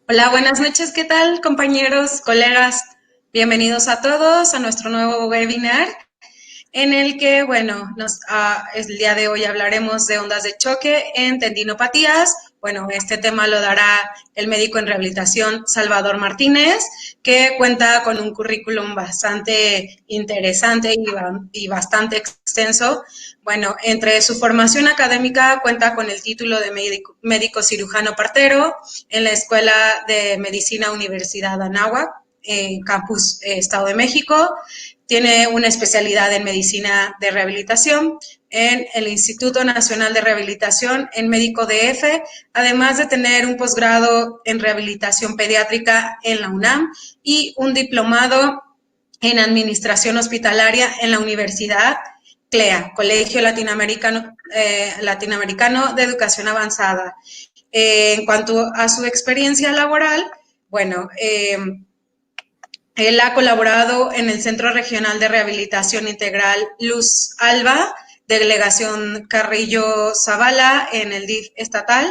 Hola, buenas noches, ¿qué tal, compañeros, colegas? Bienvenidos a todos a nuestro nuevo webinar en el que, bueno, el día de hoy hablaremos de ondas de choque en tendinopatías. Bueno, este tema lo dará el médico en rehabilitación Salvador Martínez, que cuenta con un currículum bastante interesante y bastante extenso. Bueno, entre su formación académica cuenta con el título de médico cirujano partero en la Escuela de Medicina Universidad Anáhuac, en Campus Estado de México. Tiene una especialidad en medicina de rehabilitación en el Instituto Nacional de Rehabilitación en Médico DF, además de tener un posgrado en rehabilitación pediátrica en la UNAM y un diplomado en administración hospitalaria en la Universidad CLEA, Colegio Latinoamericano de Educación Avanzada. En cuanto a su experiencia laboral, bueno, él ha colaborado en el Centro Regional de Rehabilitación Integral Luz Alba, Delegación Carrillo Zavala, en el DIF estatal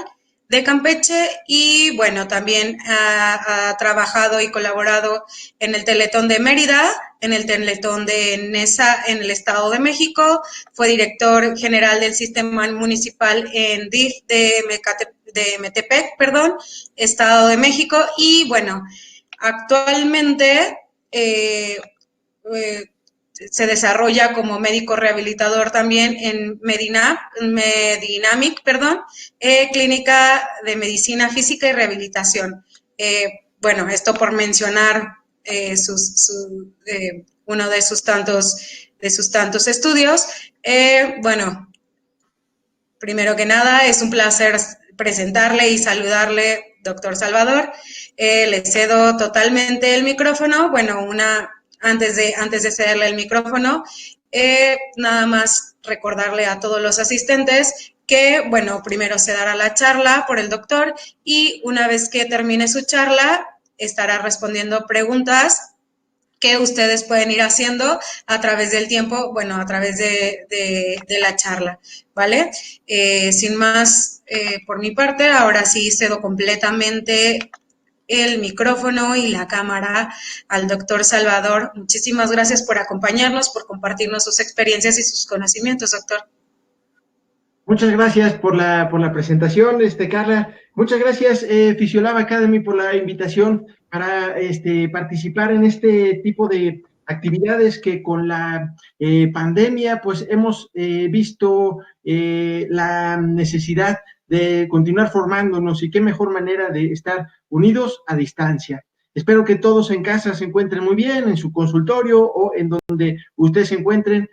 de Campeche, y bueno, también ha trabajado y colaborado en el Teletón de Mérida, en el Teletón de Nesa en el Estado de México, fue director general del Sistema Municipal en DIF de Metepec, Estado de México, y bueno, actualmente eh, se desarrolla como médico rehabilitador también en Medinamic, clínica de medicina física y rehabilitación. Bueno, esto por mencionar uno de sus tantos estudios. Bueno, primero que nada, es un placer presentarle y saludarle, doctor Salvador. Le cedo totalmente el micrófono. Bueno, antes de cederle el micrófono, nada más recordarle a todos los asistentes que, bueno, primero se dará la charla por el doctor y una vez que termine su charla, estará respondiendo preguntas que ustedes pueden ir haciendo a través del tiempo, bueno, a través de la charla, ¿vale? Sin más, por mi parte, ahora sí cedo completamente el micrófono y la cámara al doctor Salvador. Muchísimas gracias por acompañarnos, por compartirnos sus experiencias y sus conocimientos, doctor. Muchas gracias por la presentación, Carla. Muchas gracias, Physiolab Academy, por la invitación para participar en este tipo de actividades que con la pandemia pues hemos visto la necesidad de continuar formándonos y qué mejor manera de estar unidos a distancia. Espero que todos en casa se encuentren muy bien, en su consultorio o en donde ustedes se encuentren,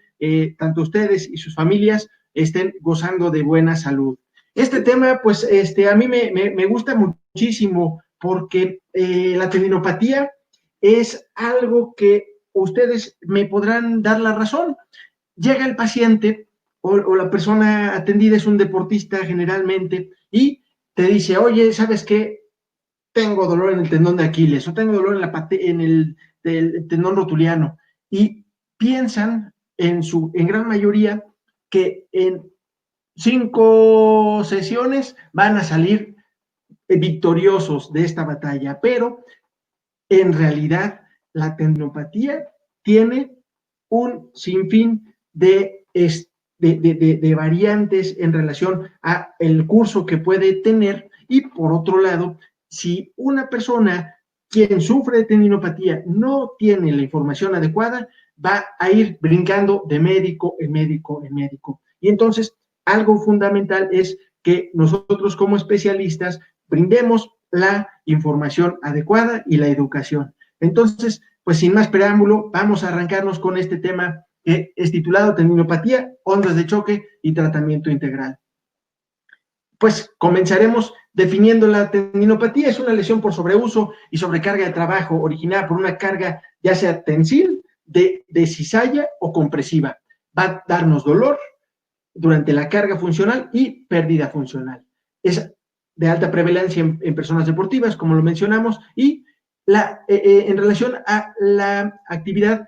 tanto ustedes y sus familias estén gozando de buena salud. Este tema, pues, a mí me gusta muchísimo porque la tendinopatía es algo que ustedes me podrán dar la razón. Llega el paciente o la persona atendida es un deportista generalmente y te dice, oye, ¿sabes qué? Tengo dolor en el tendón de Aquiles o tengo dolor en el tendón rotuliano. Y piensan en gran mayoría que en 5 sesiones van a salir victoriosos de esta batalla, pero en realidad la tendinopatía tiene un sinfín de variantes en relación a el curso que puede tener, y por otro lado, si una persona quien sufre de tendinopatía no tiene la información adecuada, va a ir brincando de médico en médico en médico. Y entonces, algo fundamental es que nosotros como especialistas brindemos la información adecuada y la educación. Entonces, pues sin más preámbulo, vamos a arrancarnos con este tema que es titulado Tendinopatía, ondas de choque y tratamiento integral. Pues comenzaremos definiendo la tendinopatía. Es una lesión por sobreuso y sobrecarga de trabajo originada por una carga ya sea tensil, de cizalla o compresiva. Va a darnos dolor durante la carga funcional y pérdida funcional. Es de alta prevalencia en personas deportivas, como lo mencionamos, y en relación a la actividad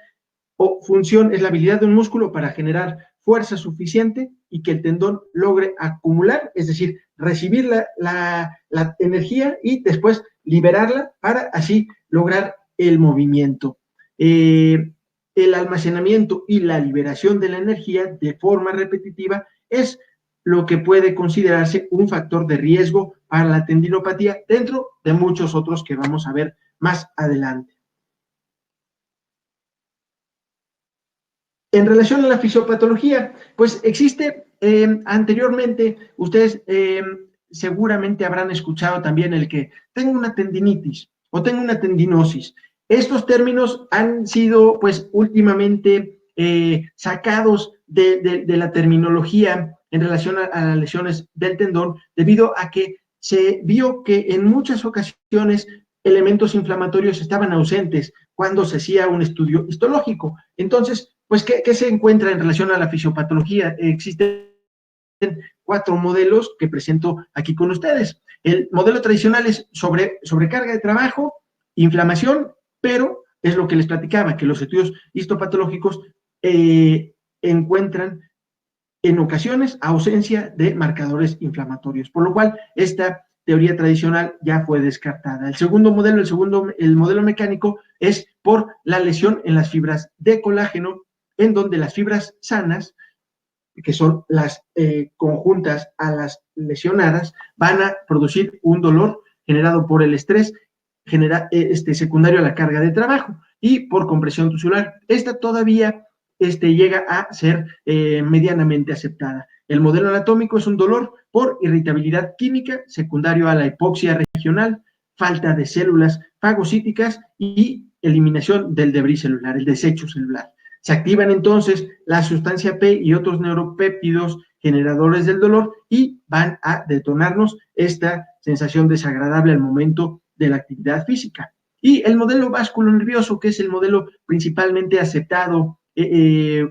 o función es la habilidad de un músculo para generar fuerza suficiente y que el tendón logre acumular, es decir, recibir la energía y después liberarla para así lograr el movimiento. El almacenamiento y la liberación de la energía de forma repetitiva es lo que puede considerarse un factor de riesgo para la tendinopatía dentro de muchos otros que vamos a ver más adelante. En relación a la fisiopatología, pues existe anteriormente, ustedes seguramente habrán escuchado también el que tengo una tendinitis o tengo una tendinosis. Estos términos han sido pues últimamente sacados de la terminología en relación a las lesiones del tendón debido a que se vio que en muchas ocasiones elementos inflamatorios estaban ausentes cuando se hacía un estudio histológico. Entonces, pues, ¿qué se encuentra en relación a la fisiopatología? Existen 4 modelos que presento aquí con ustedes. El modelo tradicional es sobrecarga de trabajo, inflamación, pero es lo que les platicaba, que los estudios histopatológicos encuentran en ocasiones ausencia de marcadores inflamatorios, por lo cual esta teoría tradicional ya fue descartada. El segundo modelo, el modelo mecánico, es por la lesión en las fibras de colágeno, en donde las fibras sanas, que son las conjuntas a las lesionadas, van a producir un dolor generado por el estrés secundario a la carga de trabajo y por compresión tubular. Esta todavía llega a ser medianamente aceptada. El modelo anatómico es un dolor por irritabilidad química secundario a la hipoxia regional, falta de células fagocíticas y eliminación del debris celular, el desecho celular. Se activan entonces la sustancia P y otros neuropéptidos generadores del dolor y van a detonarnos esta sensación desagradable al momento de la actividad física. Y el modelo vasculonervioso, que es el modelo principalmente aceptado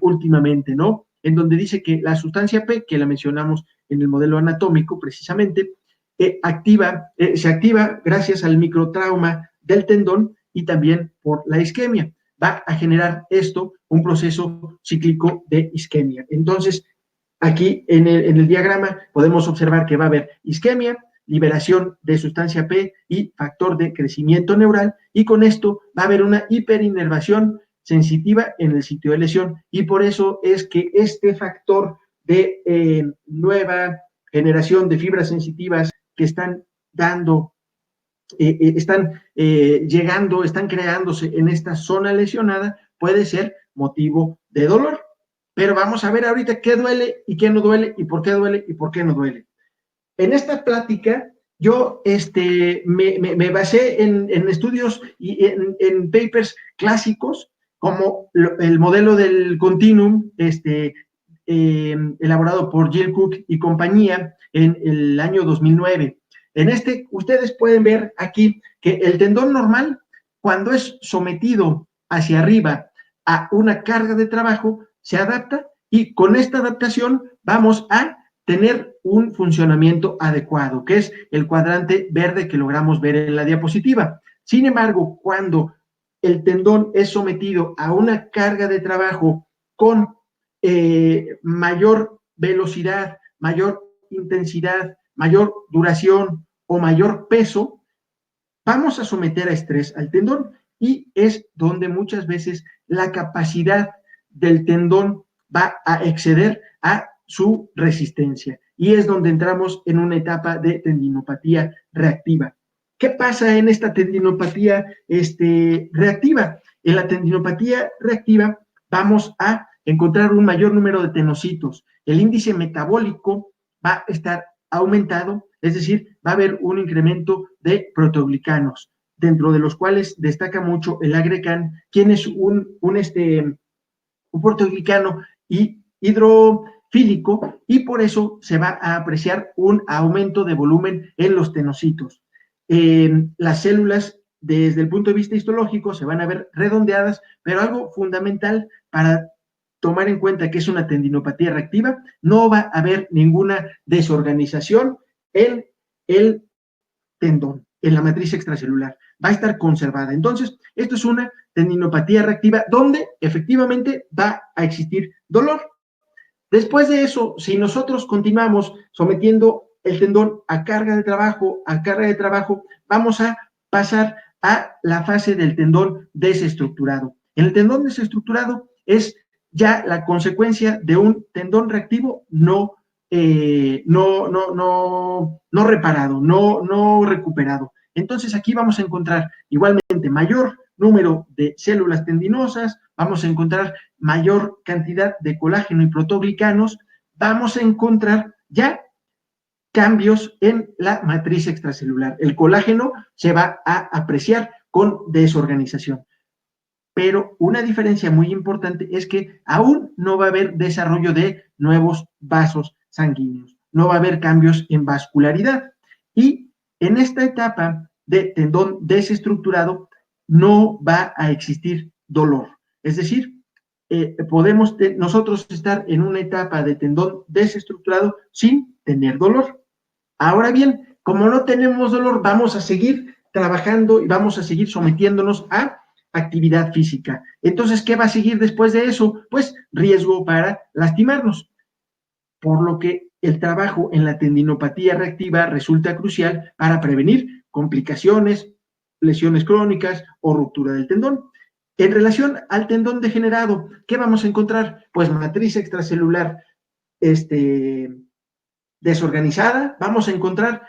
últimamente, ¿no? En donde dice que la sustancia P, que la mencionamos en el modelo anatómico precisamente, se activa gracias al microtrauma del tendón y también por la isquemia. Va a generar esto un proceso cíclico de isquemia. Entonces, aquí en el diagrama podemos observar que va a haber isquemia, liberación de sustancia P y factor de crecimiento neural, y con esto va a haber una hiperinervación sensitiva en el sitio de lesión, y por eso es que este factor de nueva generación de fibras sensitivas que están dando, están llegando, están creándose en esta zona lesionada, puede ser motivo de dolor. Pero vamos a ver ahorita qué duele y qué no duele, y por qué duele y por qué no duele. En esta plática, yo me basé en estudios y en papers clásicos, como el modelo del continuum, elaborado por Jill Cook y compañía en el año 2009. En ustedes pueden ver aquí que el tendón normal, cuando es sometido hacia arriba a una carga de trabajo, se adapta, y con esta adaptación vamos a tener un funcionamiento adecuado, que es el cuadrante verde que logramos ver en la diapositiva. Sin embargo, cuando el tendón es sometido a una carga de trabajo con mayor velocidad, mayor intensidad, mayor duración o mayor peso, vamos a someter a estrés al tendón, y es donde muchas veces la capacidad del tendón va a exceder a su resistencia, y es donde entramos en una etapa de tendinopatía reactiva. ¿Qué pasa en esta tendinopatía reactiva? En la tendinopatía reactiva vamos a encontrar un mayor número de tenocitos. El índice metabólico va a estar aumentado, es decir, va a haber un incremento de proteoglicanos, dentro de los cuales destaca mucho el agrecan, quien es un proteoglicano hidrofílico, y por eso se va a apreciar un aumento de volumen en los tenocitos. Las células, desde el punto de vista histológico, se van a ver redondeadas, pero algo fundamental para tomar en cuenta que es una tendinopatía reactiva: no va a haber ninguna desorganización en el tendón, en la matriz extracelular, va a estar conservada. Entonces, esto es una tendinopatía reactiva donde efectivamente va a existir dolor. Después de eso, si nosotros continuamos sometiendo el tendón a carga de trabajo, vamos a pasar a la fase del tendón desestructurado. El tendón desestructurado es ya la consecuencia de un tendón reactivo no reparado, no recuperado. Entonces aquí vamos a encontrar igualmente mayor número de células tendinosas, vamos a encontrar mayor cantidad de colágeno y protoglicanos, vamos a encontrar ya cambios en la matriz extracelular. El colágeno se va a apreciar con desorganización. Pero una diferencia muy importante es que aún no va a haber desarrollo de nuevos vasos sanguíneos, no va a haber cambios en vascularidad. Y en esta etapa de tendón desestructurado no va a existir dolor. Es decir, podemos nosotros estar en una etapa de tendón desestructurado sin tener dolor. Ahora bien, como no tenemos dolor, vamos a seguir trabajando y vamos a seguir sometiéndonos a actividad física. Entonces, ¿qué va a seguir después de eso? Pues riesgo para lastimarnos. Por lo que el trabajo en la tendinopatía reactiva resulta crucial para prevenir complicaciones, lesiones crónicas o ruptura del tendón. En relación al tendón degenerado, ¿qué vamos a encontrar? Pues matriz extracelular desorganizada, vamos a encontrar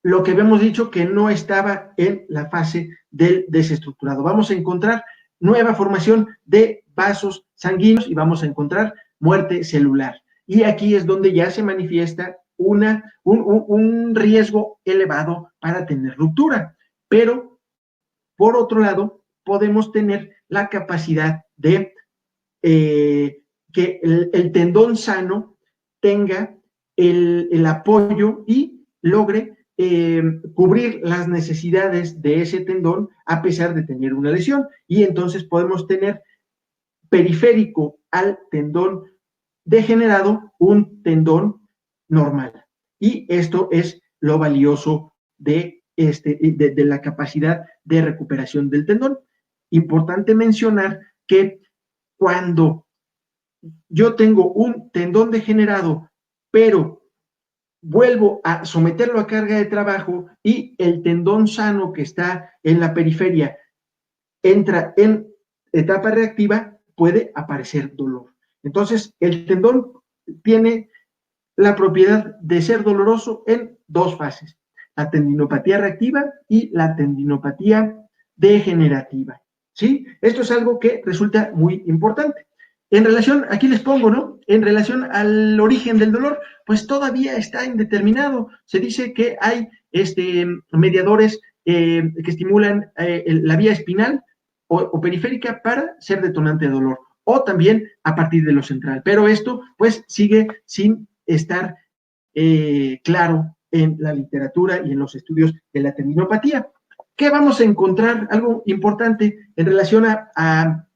lo que habíamos dicho que no estaba en la fase del desestructurado. Vamos a encontrar nueva formación de vasos sanguíneos y vamos a encontrar muerte celular. Y aquí es donde ya se manifiesta un riesgo elevado para tener ruptura. Pero, por otro lado, podemos tener la capacidad de que el tendón sano tenga el apoyo y logre cubrir las necesidades de ese tendón a pesar de tener una lesión. Y entonces podemos tener periférico al tendón degenerado un tendón normal. Y esto es lo valioso de la capacidad de recuperación del tendón. Importante mencionar que cuando yo tengo un tendón degenerado, pero vuelvo a someterlo a carga de trabajo y el tendón sano que está en la periferia entra en etapa reactiva, puede aparecer dolor. Entonces, el tendón tiene la propiedad de ser doloroso en dos fases, la tendinopatía reactiva y la tendinopatía degenerativa. ¿Sí? Esto es algo que resulta muy importante. En relación, aquí les pongo, ¿no? En relación al origen del dolor, pues todavía está indeterminado. Se dice que hay mediadores que estimulan la vía espinal o periférica para ser detonante de dolor, o también a partir de lo central. Pero esto, pues, sigue sin estar claro en la literatura y en los estudios de la tendinopatía. ¿Qué vamos a encontrar? Algo importante en relación a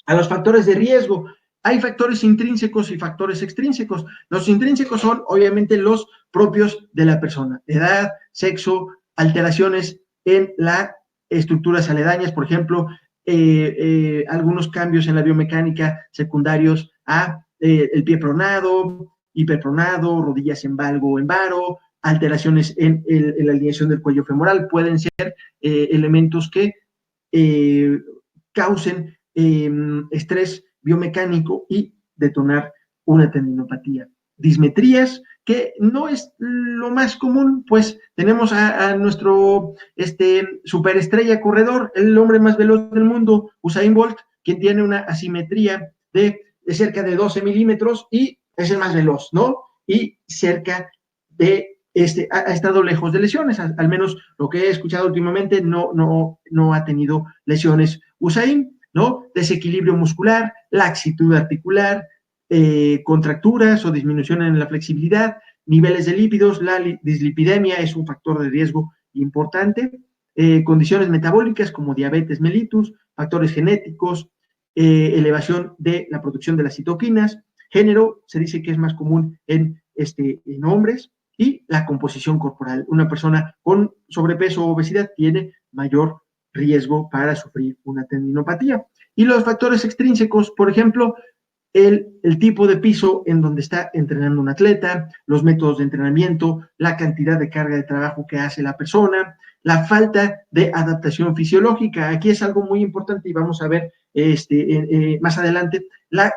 los factores de riesgo. Hay factores intrínsecos y factores extrínsecos. Los intrínsecos son, obviamente, los propios de la persona: edad, sexo, alteraciones en las estructuras aledañas, por ejemplo, algunos cambios en la biomecánica secundarios a el pie pronado, hiperpronado, rodillas en valgo o en varo, alteraciones en la alineación del cuello femoral. Pueden ser elementos que causen estrés biomecánico y detonar una tendinopatía. Dismetrías, que no es lo más común, pues tenemos a nuestro superestrella corredor, el hombre más veloz del mundo, Usain Bolt, quien tiene una asimetría de cerca de 12 milímetros y es el más veloz, ¿no? Y cerca de ha estado lejos de lesiones, al menos lo que he escuchado últimamente, no ha tenido lesiones Usain, ¿no? Desequilibrio muscular, laxitud articular, contracturas o disminución en la flexibilidad, niveles de lípidos, la dislipidemia es un factor de riesgo importante, condiciones metabólicas como diabetes mellitus, factores genéticos, elevación de la producción de las citoquinas, género, se dice que es más común en hombres, y la composición corporal. Una persona con sobrepeso o obesidad tiene mayor riesgo para sufrir una tendinopatía. Y los factores extrínsecos, por ejemplo, el tipo de piso en donde está entrenando un atleta, los métodos de entrenamiento, la cantidad de carga de trabajo que hace la persona, la falta de adaptación fisiológica. Aquí es algo muy importante y vamos a ver más adelante la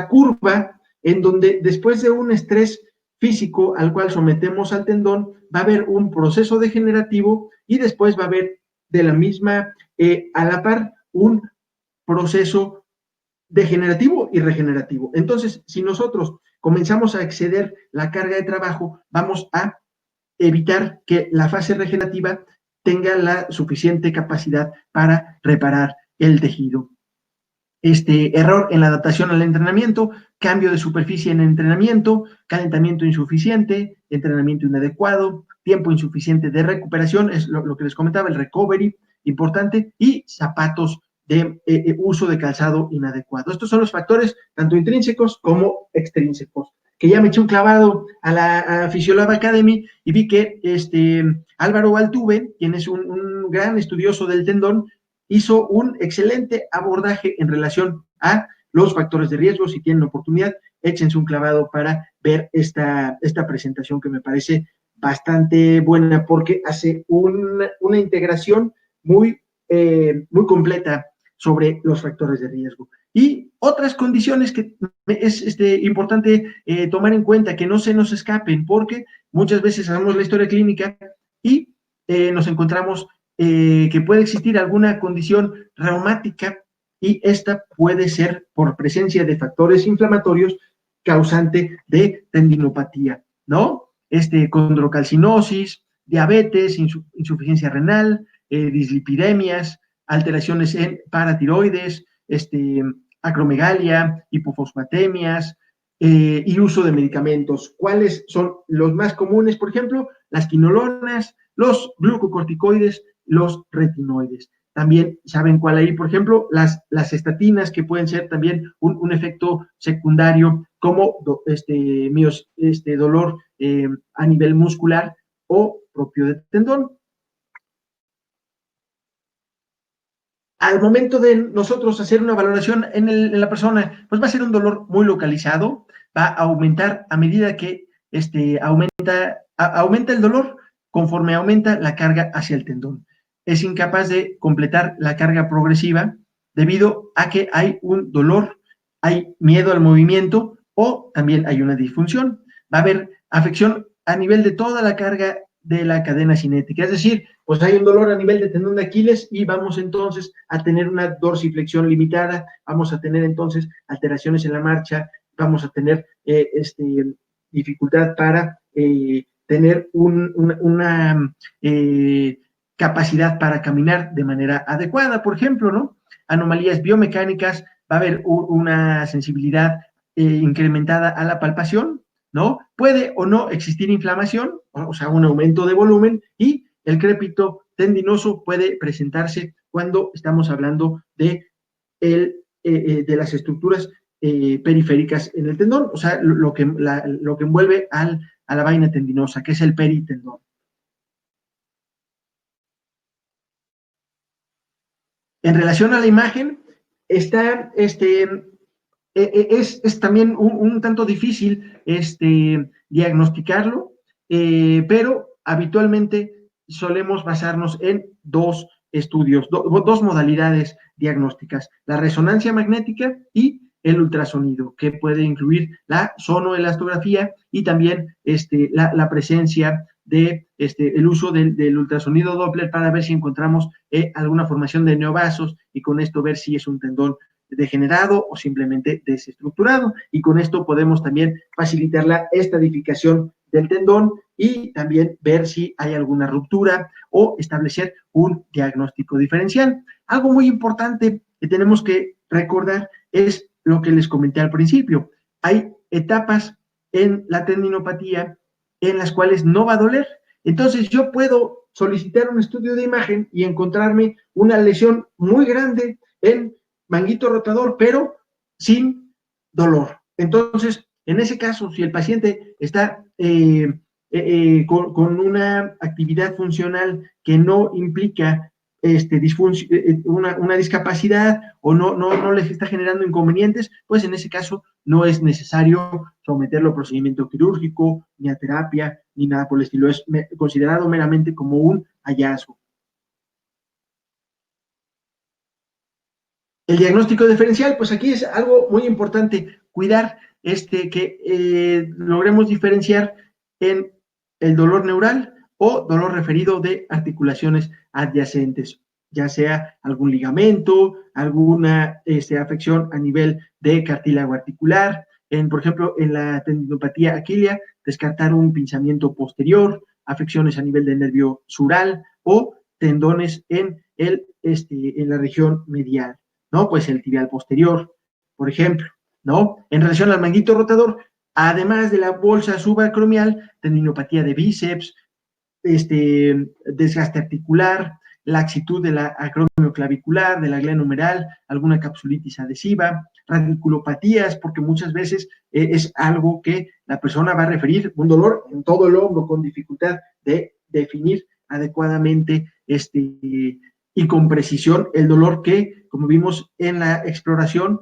curva en donde después de un estrés físico al cual sometemos al tendón, va a haber un proceso degenerativo y después va a haber de la misma, a la par, un proceso degenerativo y regenerativo. Entonces, si nosotros comenzamos a exceder la carga de trabajo, vamos a evitar que la fase regenerativa tenga la suficiente capacidad para reparar el tejido. Error en la adaptación al entrenamiento, cambio de superficie en el entrenamiento, calentamiento insuficiente, entrenamiento inadecuado, tiempo insuficiente de recuperación, es lo que les comentaba, el recovery, importante, y zapatos de uso de calzado inadecuado. Estos son los factores tanto intrínsecos como extrínsecos. Que ya me eché un clavado a la Physiolab Academy y vi que Álvaro Altuve, quien es un gran estudioso del tendón, hizo un excelente abordaje en relación a los factores de riesgo. Si tienen oportunidad, échense un clavado para ver esta presentación que me parece bastante buena porque hace una integración muy completa sobre los factores de riesgo. Y otras condiciones que es importante tomar en cuenta, que no se nos escapen, porque muchas veces hacemos la historia clínica y nos encontramos que puede existir alguna condición reumática y esta puede ser por presencia de factores inflamatorios causante de tendinopatía, ¿no? Condrocalcinosis, diabetes, insuficiencia renal, dislipidemias, alteraciones en paratiroides, acromegalia, hipofosfatemias y uso de medicamentos. ¿Cuáles son los más comunes? Por ejemplo, las quinolonas, los glucocorticoides, los retinoides. También saben cuál hay, por ejemplo, las estatinas, que pueden ser también un efecto secundario como dolor a nivel muscular o propio de tendón. Al momento de nosotros hacer una valoración en la persona, pues va a ser un dolor muy localizado, va a aumentar a medida que aumenta el dolor conforme aumenta la carga hacia el tendón. Es incapaz de completar la carga progresiva debido a que hay un dolor, hay miedo al movimiento o también hay una disfunción. Va a haber afección a nivel de toda la carga de la cadena cinética, es decir, pues hay un dolor a nivel de tendón de Aquiles y vamos entonces a tener una dorsiflexión limitada, vamos a tener entonces alteraciones en la marcha, vamos a tener dificultad para tener una capacidad para caminar de manera adecuada, por ejemplo, ¿no? Anomalías biomecánicas, va a haber una sensibilidad incrementada a la palpación, ¿no? Puede o no existir inflamación, o sea, un aumento de volumen, y el crépito tendinoso puede presentarse cuando estamos hablando de las estructuras periféricas en el tendón, o sea, lo que envuelve a la vaina tendinosa, que es el peritendón. En relación a la imagen, está es también un tanto difícil diagnosticarlo, pero habitualmente solemos basarnos en dos estudios, dos modalidades diagnósticas, la resonancia magnética y el ultrasonido, que puede incluir la sonoelastografía y también la presencia de el uso del ultrasonido Doppler para ver si encontramos alguna formación de neovasos y con esto ver si es un tendón degenerado o simplemente desestructurado, y con esto podemos también facilitar la estadificación del tendón y también ver si hay alguna ruptura o establecer un diagnóstico diferencial. Algo muy importante que tenemos que recordar es lo que les comenté al principio. Hay etapas en la tendinopatía en las cuales no va a doler. Entonces yo puedo solicitar un estudio de imagen y encontrarme una lesión muy grande en manguito rotador, pero sin dolor. Entonces, en ese caso, si el paciente está con una actividad funcional que no implica una discapacidad o no les está generando inconvenientes, pues en ese caso no es necesario someterlo a procedimiento quirúrgico, ni a terapia, ni nada por el estilo. Es considerado meramente como un hallazgo. El diagnóstico diferencial, pues aquí es algo muy importante, cuidar que logremos diferenciar en el dolor neural o dolor referido de articulaciones adyacentes, ya sea algún ligamento, alguna afección a nivel de cartílago articular, por ejemplo, en la tendinopatía aquilea, descartar un pinzamiento posterior, afecciones a nivel del nervio sural o tendones en la región medial, ¿no? Pues el tibial posterior, por ejemplo, ¿no? En relación al manguito rotador, además de la bolsa subacromial, tendinopatía de bíceps, desgaste articular, laxitud de la acromio clavicular, de la glenohumeral, alguna capsulitis adhesiva, radiculopatías, porque muchas veces es algo que la persona va a referir, un dolor en todo el hombro con dificultad de definir adecuadamente y con precisión el dolor que, como vimos en la exploración,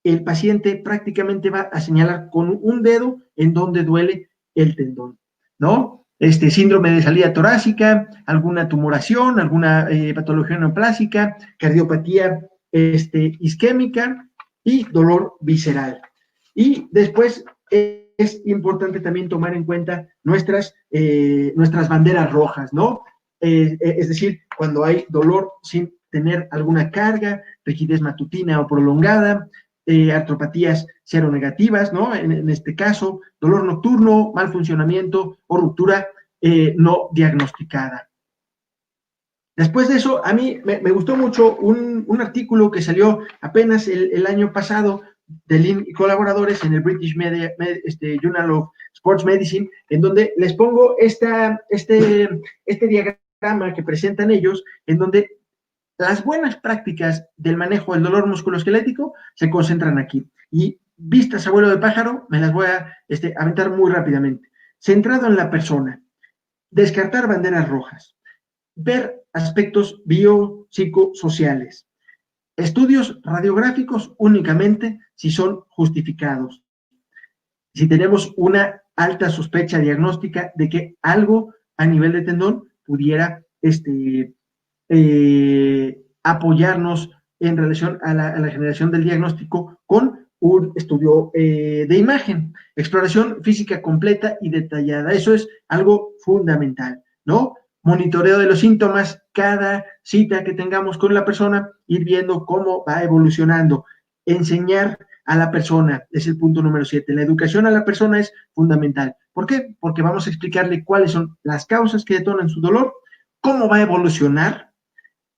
el paciente prácticamente va a señalar con un dedo en donde duele el tendón, ¿no? Síndrome de salida torácica, alguna tumoración, alguna patología neoplásica, cardiopatía isquémica y dolor visceral. Y después es importante también tomar en cuenta nuestras banderas rojas, ¿no? Es decir, cuando hay dolor sin tener alguna carga, rigidez matutina o prolongada, artropatías seronegativas, ¿no? En este caso, dolor nocturno, mal funcionamiento o ruptura no diagnosticada. Después de eso, a mí me gustó mucho un artículo que salió apenas el año pasado de Lin y colaboradores en el British Journal of Sports Medicine, en donde les pongo este diagrama que presentan ellos, en donde las buenas prácticas del manejo del dolor musculoesquelético se concentran aquí. Y vistas abuelo de pájaro, me las voy a aventar muy rápidamente. Centrado en la persona, descartar banderas rojas, ver aspectos biopsicosociales, estudios radiográficos únicamente si son justificados. Si tenemos una alta sospecha diagnóstica de que algo a nivel de tendón pudiera apoyarnos en relación a la generación del diagnóstico con un estudio de imagen, exploración física completa y detallada. Eso es algo fundamental, ¿no? Monitoreo de los síntomas, cada cita que tengamos con la persona, ir viendo cómo va evolucionando. Enseñar a la persona es el punto número 7. La educación a la persona es fundamental. ¿Por qué? Porque vamos a explicarle cuáles son las causas que detonan su dolor, cómo va a evolucionar,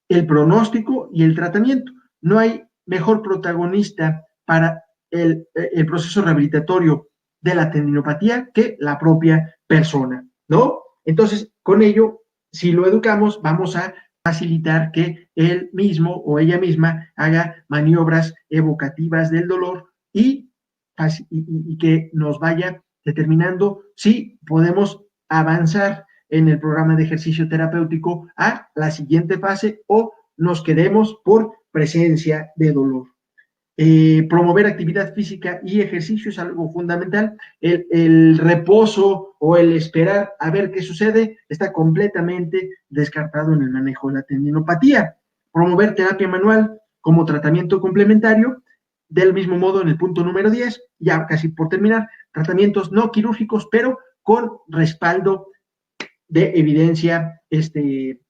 el pronóstico y el tratamiento. No hay mejor protagonista para el proceso rehabilitatorio de la tendinopatía que la propia persona, ¿no? Entonces, con ello, si lo educamos, vamos a facilitar que él mismo o ella misma haga maniobras evocativas del dolor y que nos vaya determinando si podemos avanzar en el programa de ejercicio terapéutico a la siguiente fase o nos quedemos por presencia de dolor. Promover actividad física y ejercicio es algo fundamental. El reposo o el esperar a ver qué sucede está completamente descartado en el manejo de la tendinopatía. Promover terapia manual como tratamiento complementario, del mismo modo en el punto número 10, ya casi por terminar, tratamientos no quirúrgicos, pero con respaldo de evidencia de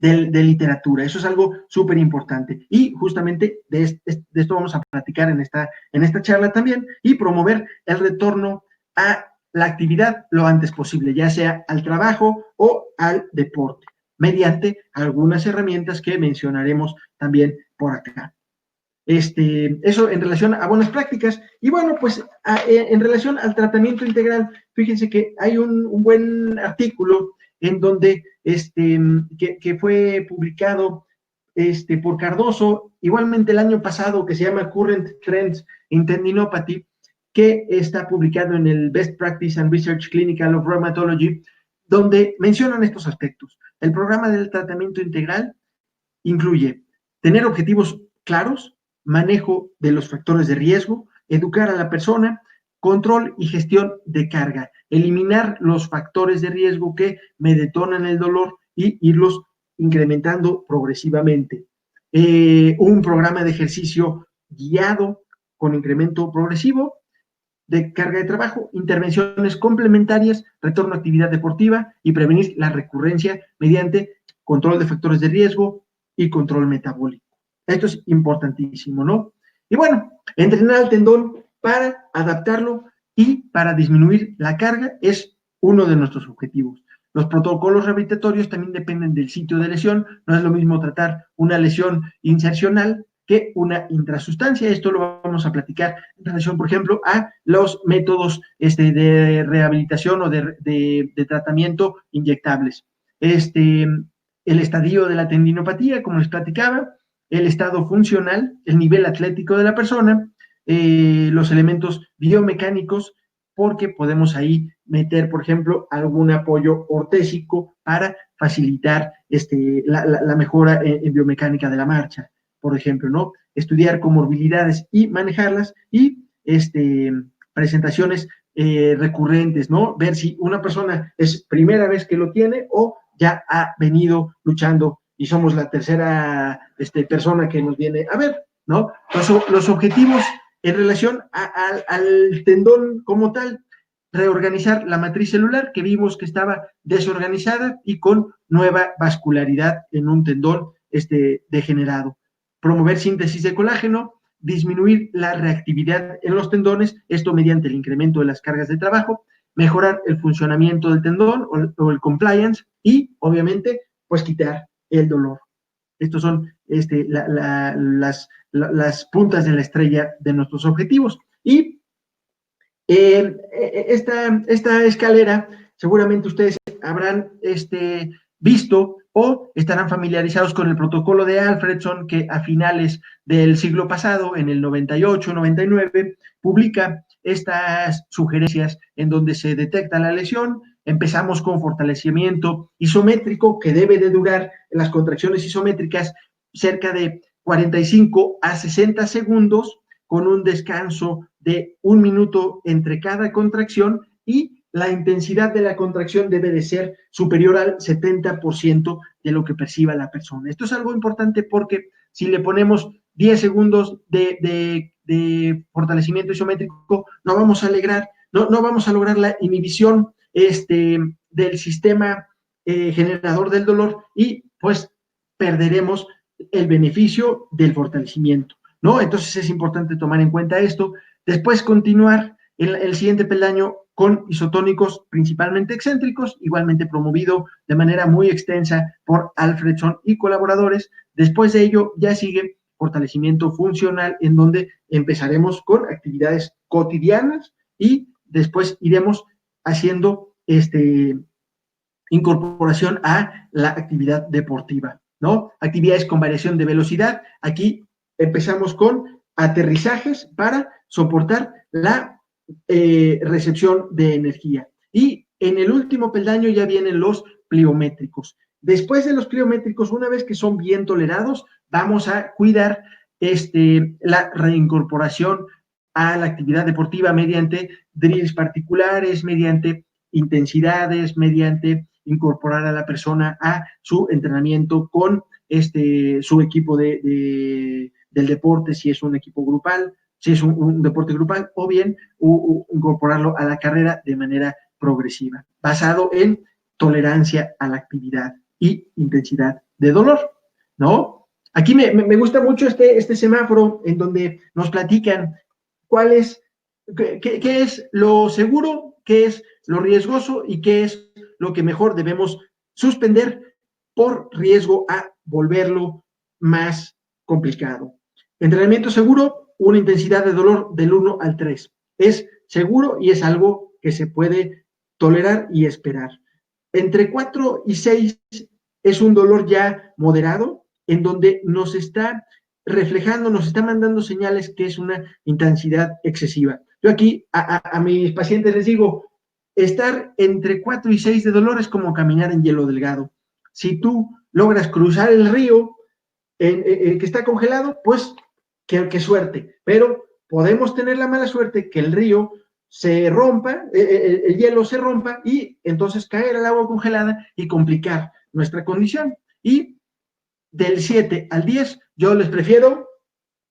literatura. Eso es algo súper importante. Y justamente de esto vamos a platicar en esta charla también, y promover el retorno a la actividad lo antes posible, ya sea al trabajo o al deporte, mediante algunas herramientas que mencionaremos también por acá. Eso en relación a buenas prácticas. Y bueno, pues en relación al tratamiento integral, fíjense que hay un buen artículo en donde que fue publicado por Cardoso, igualmente el año pasado, que se llama Current Trends in Tendinopathy, que está publicado en el Best Practice and Research Clinical of Rheumatology, donde mencionan estos aspectos. El programa del tratamiento integral incluye tener objetivos claros, manejo de los factores de riesgo, educar a la persona, control y gestión de carga, eliminar los factores de riesgo que me detonan el dolor y irlos incrementando progresivamente. Un programa de ejercicio guiado con incremento progresivo de carga de trabajo, intervenciones complementarias, retorno a actividad deportiva y prevenir la recurrencia mediante control de factores de riesgo y control metabólico. Esto es importantísimo, ¿no? Y bueno, entrenar al tendón para adaptarlo y para disminuir la carga es uno de nuestros objetivos. Los protocolos rehabilitatorios también dependen del sitio de lesión. No es lo mismo tratar una lesión insercional que una intrasustancia. Esto lo vamos a platicar en relación, por ejemplo, a los métodos de rehabilitación o de tratamiento inyectables. El estadio de la tendinopatía, como les platicaba, el estado funcional, el nivel atlético de la persona, los elementos biomecánicos, porque podemos ahí meter, por ejemplo, algún apoyo ortésico para facilitar la mejora en biomecánica de la marcha, por ejemplo, ¿no? Estudiar comorbilidades y manejarlas y presentaciones recurrentes, ¿no? Ver si una persona es primera vez que lo tiene o ya ha venido luchando y somos la tercera persona que nos viene a ver, ¿no? Los objetivos en relación al tendón como tal, reorganizar la matriz celular que vimos que estaba desorganizada y con nueva vascularidad en un tendón degenerado. Promover síntesis de colágeno, disminuir la reactividad en los tendones, esto mediante el incremento de las cargas de trabajo, mejorar el funcionamiento del tendón o el compliance y, obviamente, pues quitar el dolor. Estos son las puntas de la estrella de nuestros objetivos. Y esta escalera, seguramente ustedes habrán visto o estarán familiarizados con el protocolo de Alfredson, que a finales del siglo pasado, en el 98, 99, publica estas sugerencias en donde se detecta la lesión. Empezamos con fortalecimiento isométrico, que debe de durar en las contracciones isométricas cerca de 45 a 60 segundos, con un descanso de 1 minuto entre cada contracción, y la intensidad de la contracción debe de ser superior al 70% de lo que perciba la persona. Esto es algo importante porque si le ponemos 10 segundos de fortalecimiento isométrico, no vamos a lograr la inhibición del sistema generador del dolor y pues perderemos el beneficio del fortalecimiento, ¿no? Entonces es importante tomar en cuenta esto. Después continuar el siguiente peldaño con isotónicos principalmente excéntricos, igualmente promovido de manera muy extensa por Alfredson y colaboradores. Después de ello ya sigue fortalecimiento funcional, en donde empezaremos con actividades cotidianas y después iremos haciendo incorporación a la actividad deportiva, ¿no? Actividades con variación de velocidad. Aquí empezamos con aterrizajes para soportar la recepción de energía. Y en el último peldaño ya vienen los pliométricos. Después de los pliométricos, una vez que son bien tolerados, vamos a cuidar la reincorporación a la actividad deportiva mediante drills particulares, mediante intensidades, mediante incorporar a la persona a su entrenamiento con su equipo del deporte, si es un equipo grupal, si es un deporte grupal, o bien incorporarlo a la carrera de manera progresiva, basado en tolerancia a la actividad y intensidad de dolor, ¿no? Aquí me gusta mucho este semáforo en donde nos platican qué es lo seguro, qué es lo riesgoso y qué es lo que mejor debemos suspender por riesgo a volverlo más complicado. Entrenamiento seguro, una intensidad de dolor del 1 al 3. Es seguro y es algo que se puede tolerar y esperar. Entre 4 y 6 es un dolor ya moderado, en donde nos está reflejando, nos está mandando señales que es una intensidad excesiva. Yo aquí a mis pacientes les digo, estar entre 4 y 6 de dolor es como caminar en hielo delgado. Si tú logras cruzar el río que está congelado, pues qué suerte. Pero podemos tener la mala suerte que el río se rompa, el hielo se rompa y entonces caer al agua congelada y complicar nuestra condición. Y del 7 al 10, yo les prefiero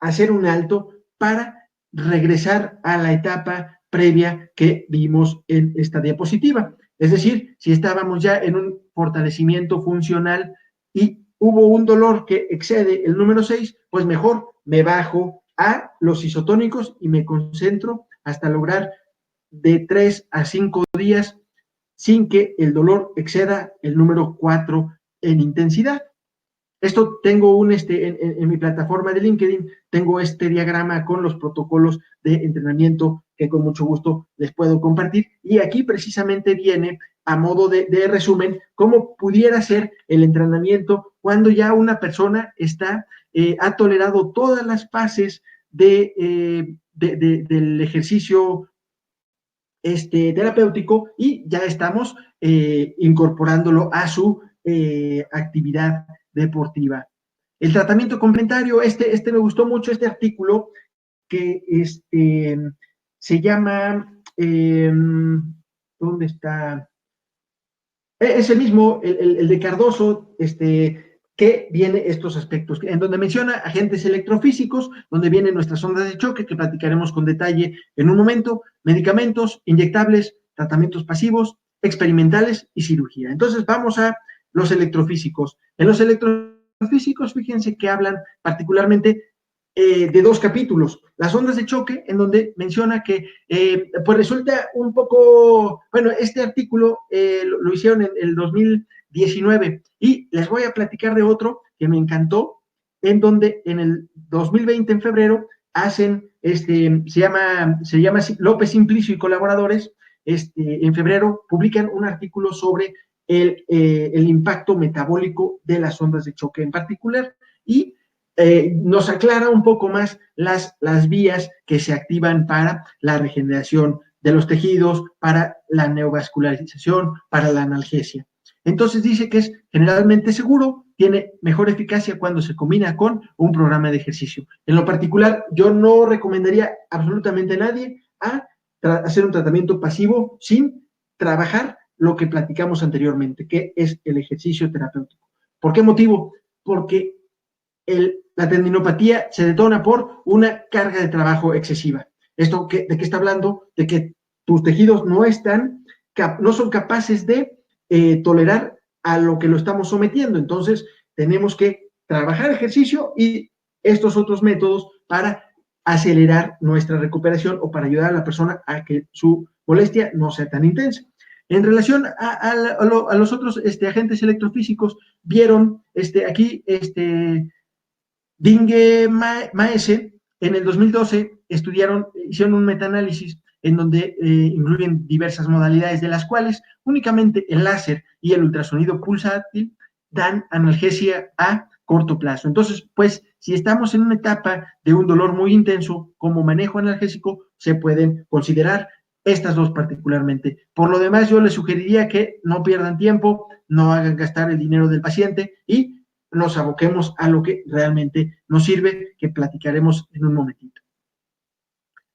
hacer un alto para regresar a la etapa previa que vimos en esta diapositiva. Es decir, si estábamos ya en un fortalecimiento funcional y hubo un dolor que excede el número 6, pues mejor me bajo a los isotónicos y me concentro hasta lograr de 3 a 5 días sin que el dolor exceda el número 4 en intensidad. Esto tengo en mi plataforma de LinkedIn, tengo este diagrama con los protocolos de entrenamiento que con mucho gusto les puedo compartir. Y aquí precisamente viene a modo de resumen cómo pudiera ser el entrenamiento cuando ya una persona ha tolerado todas las fases del ejercicio terapéutico y ya estamos incorporándolo a su actividad deportiva. El tratamiento complementario, me gustó mucho este artículo que se llama, ¿dónde está? Es el mismo, el de Cardoso, que viene estos aspectos, en donde menciona agentes electrofísicos, donde vienen nuestras ondas de choque, que platicaremos con detalle en un momento, medicamentos, inyectables, tratamientos pasivos, experimentales y cirugía. Entonces vamos a los electrofísicos. En los electrofísicos, fíjense que hablan particularmente de dos capítulos, las ondas de choque, en donde menciona que pues resulta un poco, bueno, este artículo lo hicieron en el 2019 y les voy a platicar de otro que me encantó, en donde en el 2020, en febrero, hacen, se llama López Simplicio y colaboradores, en febrero publican un artículo sobre el impacto metabólico de las ondas de choque en particular y nos aclara un poco más las vías que se activan para la regeneración de los tejidos, para la neovascularización, para la analgesia. Entonces dice que es generalmente seguro, tiene mejor eficacia cuando se combina con un programa de ejercicio. En lo particular, yo no recomendaría absolutamente a nadie a hacer un tratamiento pasivo sin trabajar lo que platicamos anteriormente, que es el ejercicio terapéutico. ¿Por qué motivo? Porque la tendinopatía se detona por una carga de trabajo excesiva. ¿Esto de qué está hablando? De que tus tejidos no son capaces de tolerar a lo que lo estamos sometiendo. Entonces, tenemos que trabajar ejercicio y estos otros métodos para acelerar nuestra recuperación o para ayudar a la persona a que su molestia no sea tan intensa. En relación a los otros agentes electrofísicos, vieron aquí Dingue Maese, en el 2012 hicieron un metaanálisis en donde incluyen diversas modalidades, de las cuales únicamente el láser y el ultrasonido pulsátil dan analgesia a corto plazo. Entonces, pues, si estamos en una etapa de un dolor muy intenso, como manejo analgésico, se pueden considerar estas dos particularmente. Por lo demás, yo les sugeriría que no pierdan tiempo, no hagan gastar el dinero del paciente y nos aboquemos a lo que realmente nos sirve, que platicaremos en un momentito.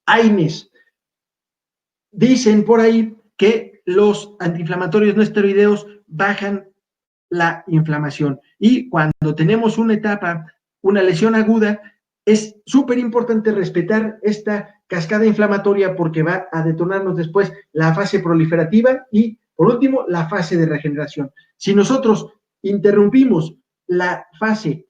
AINES. Dicen por ahí que los antiinflamatorios no esteroideos bajan la inflamación y cuando tenemos una etapa, una lesión aguda, es súper importante respetar esta cascada inflamatoria porque va a detonarnos después la fase proliferativa y, por último, la fase de regeneración. Si nosotros interrumpimos la fase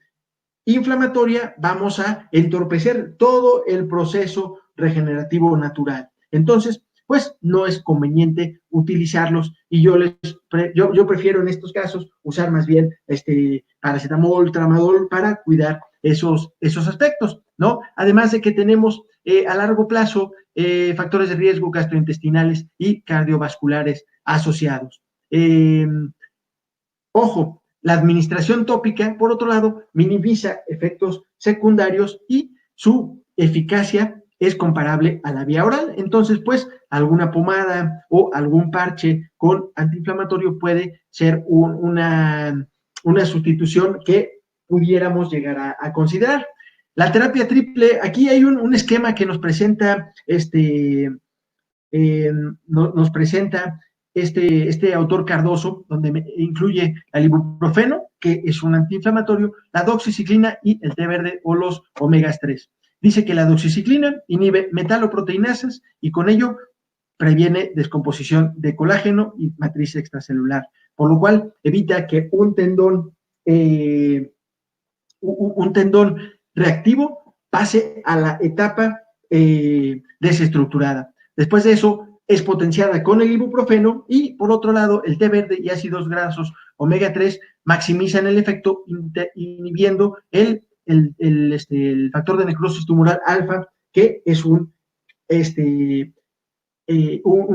inflamatoria, vamos a entorpecer todo el proceso regenerativo natural. Entonces, pues no es conveniente utilizarlos y yo prefiero en estos casos usar más bien paracetamol, tramadol para cuidar esos aspectos, ¿no? Además de que tenemos a largo plazo factores de riesgo gastrointestinales y cardiovasculares asociados. Ojo, la administración tópica, por otro lado, minimiza efectos secundarios y su eficacia es comparable a la vía oral. Entonces, pues, alguna pomada o algún parche con antiinflamatorio puede ser una sustitución que pudiéramos llegar a considerar. La terapia triple, aquí hay un esquema que nos presenta nos presenta este autor Cardoso, donde incluye el ibuprofeno, que es un antiinflamatorio, la doxiciclina y el té verde o los omegas 3. Dice que la doxiciclina inhibe metaloproteinasas y con ello previene descomposición de colágeno y matriz extracelular, por lo cual evita que un tendón reactivo pase a la etapa desestructurada. Después de eso, es potenciada con el ibuprofeno y, por otro lado, el té verde y ácidos grasos omega 3 maximizan el efecto inhibiendo el factor de necrosis tumoral alfa, que es un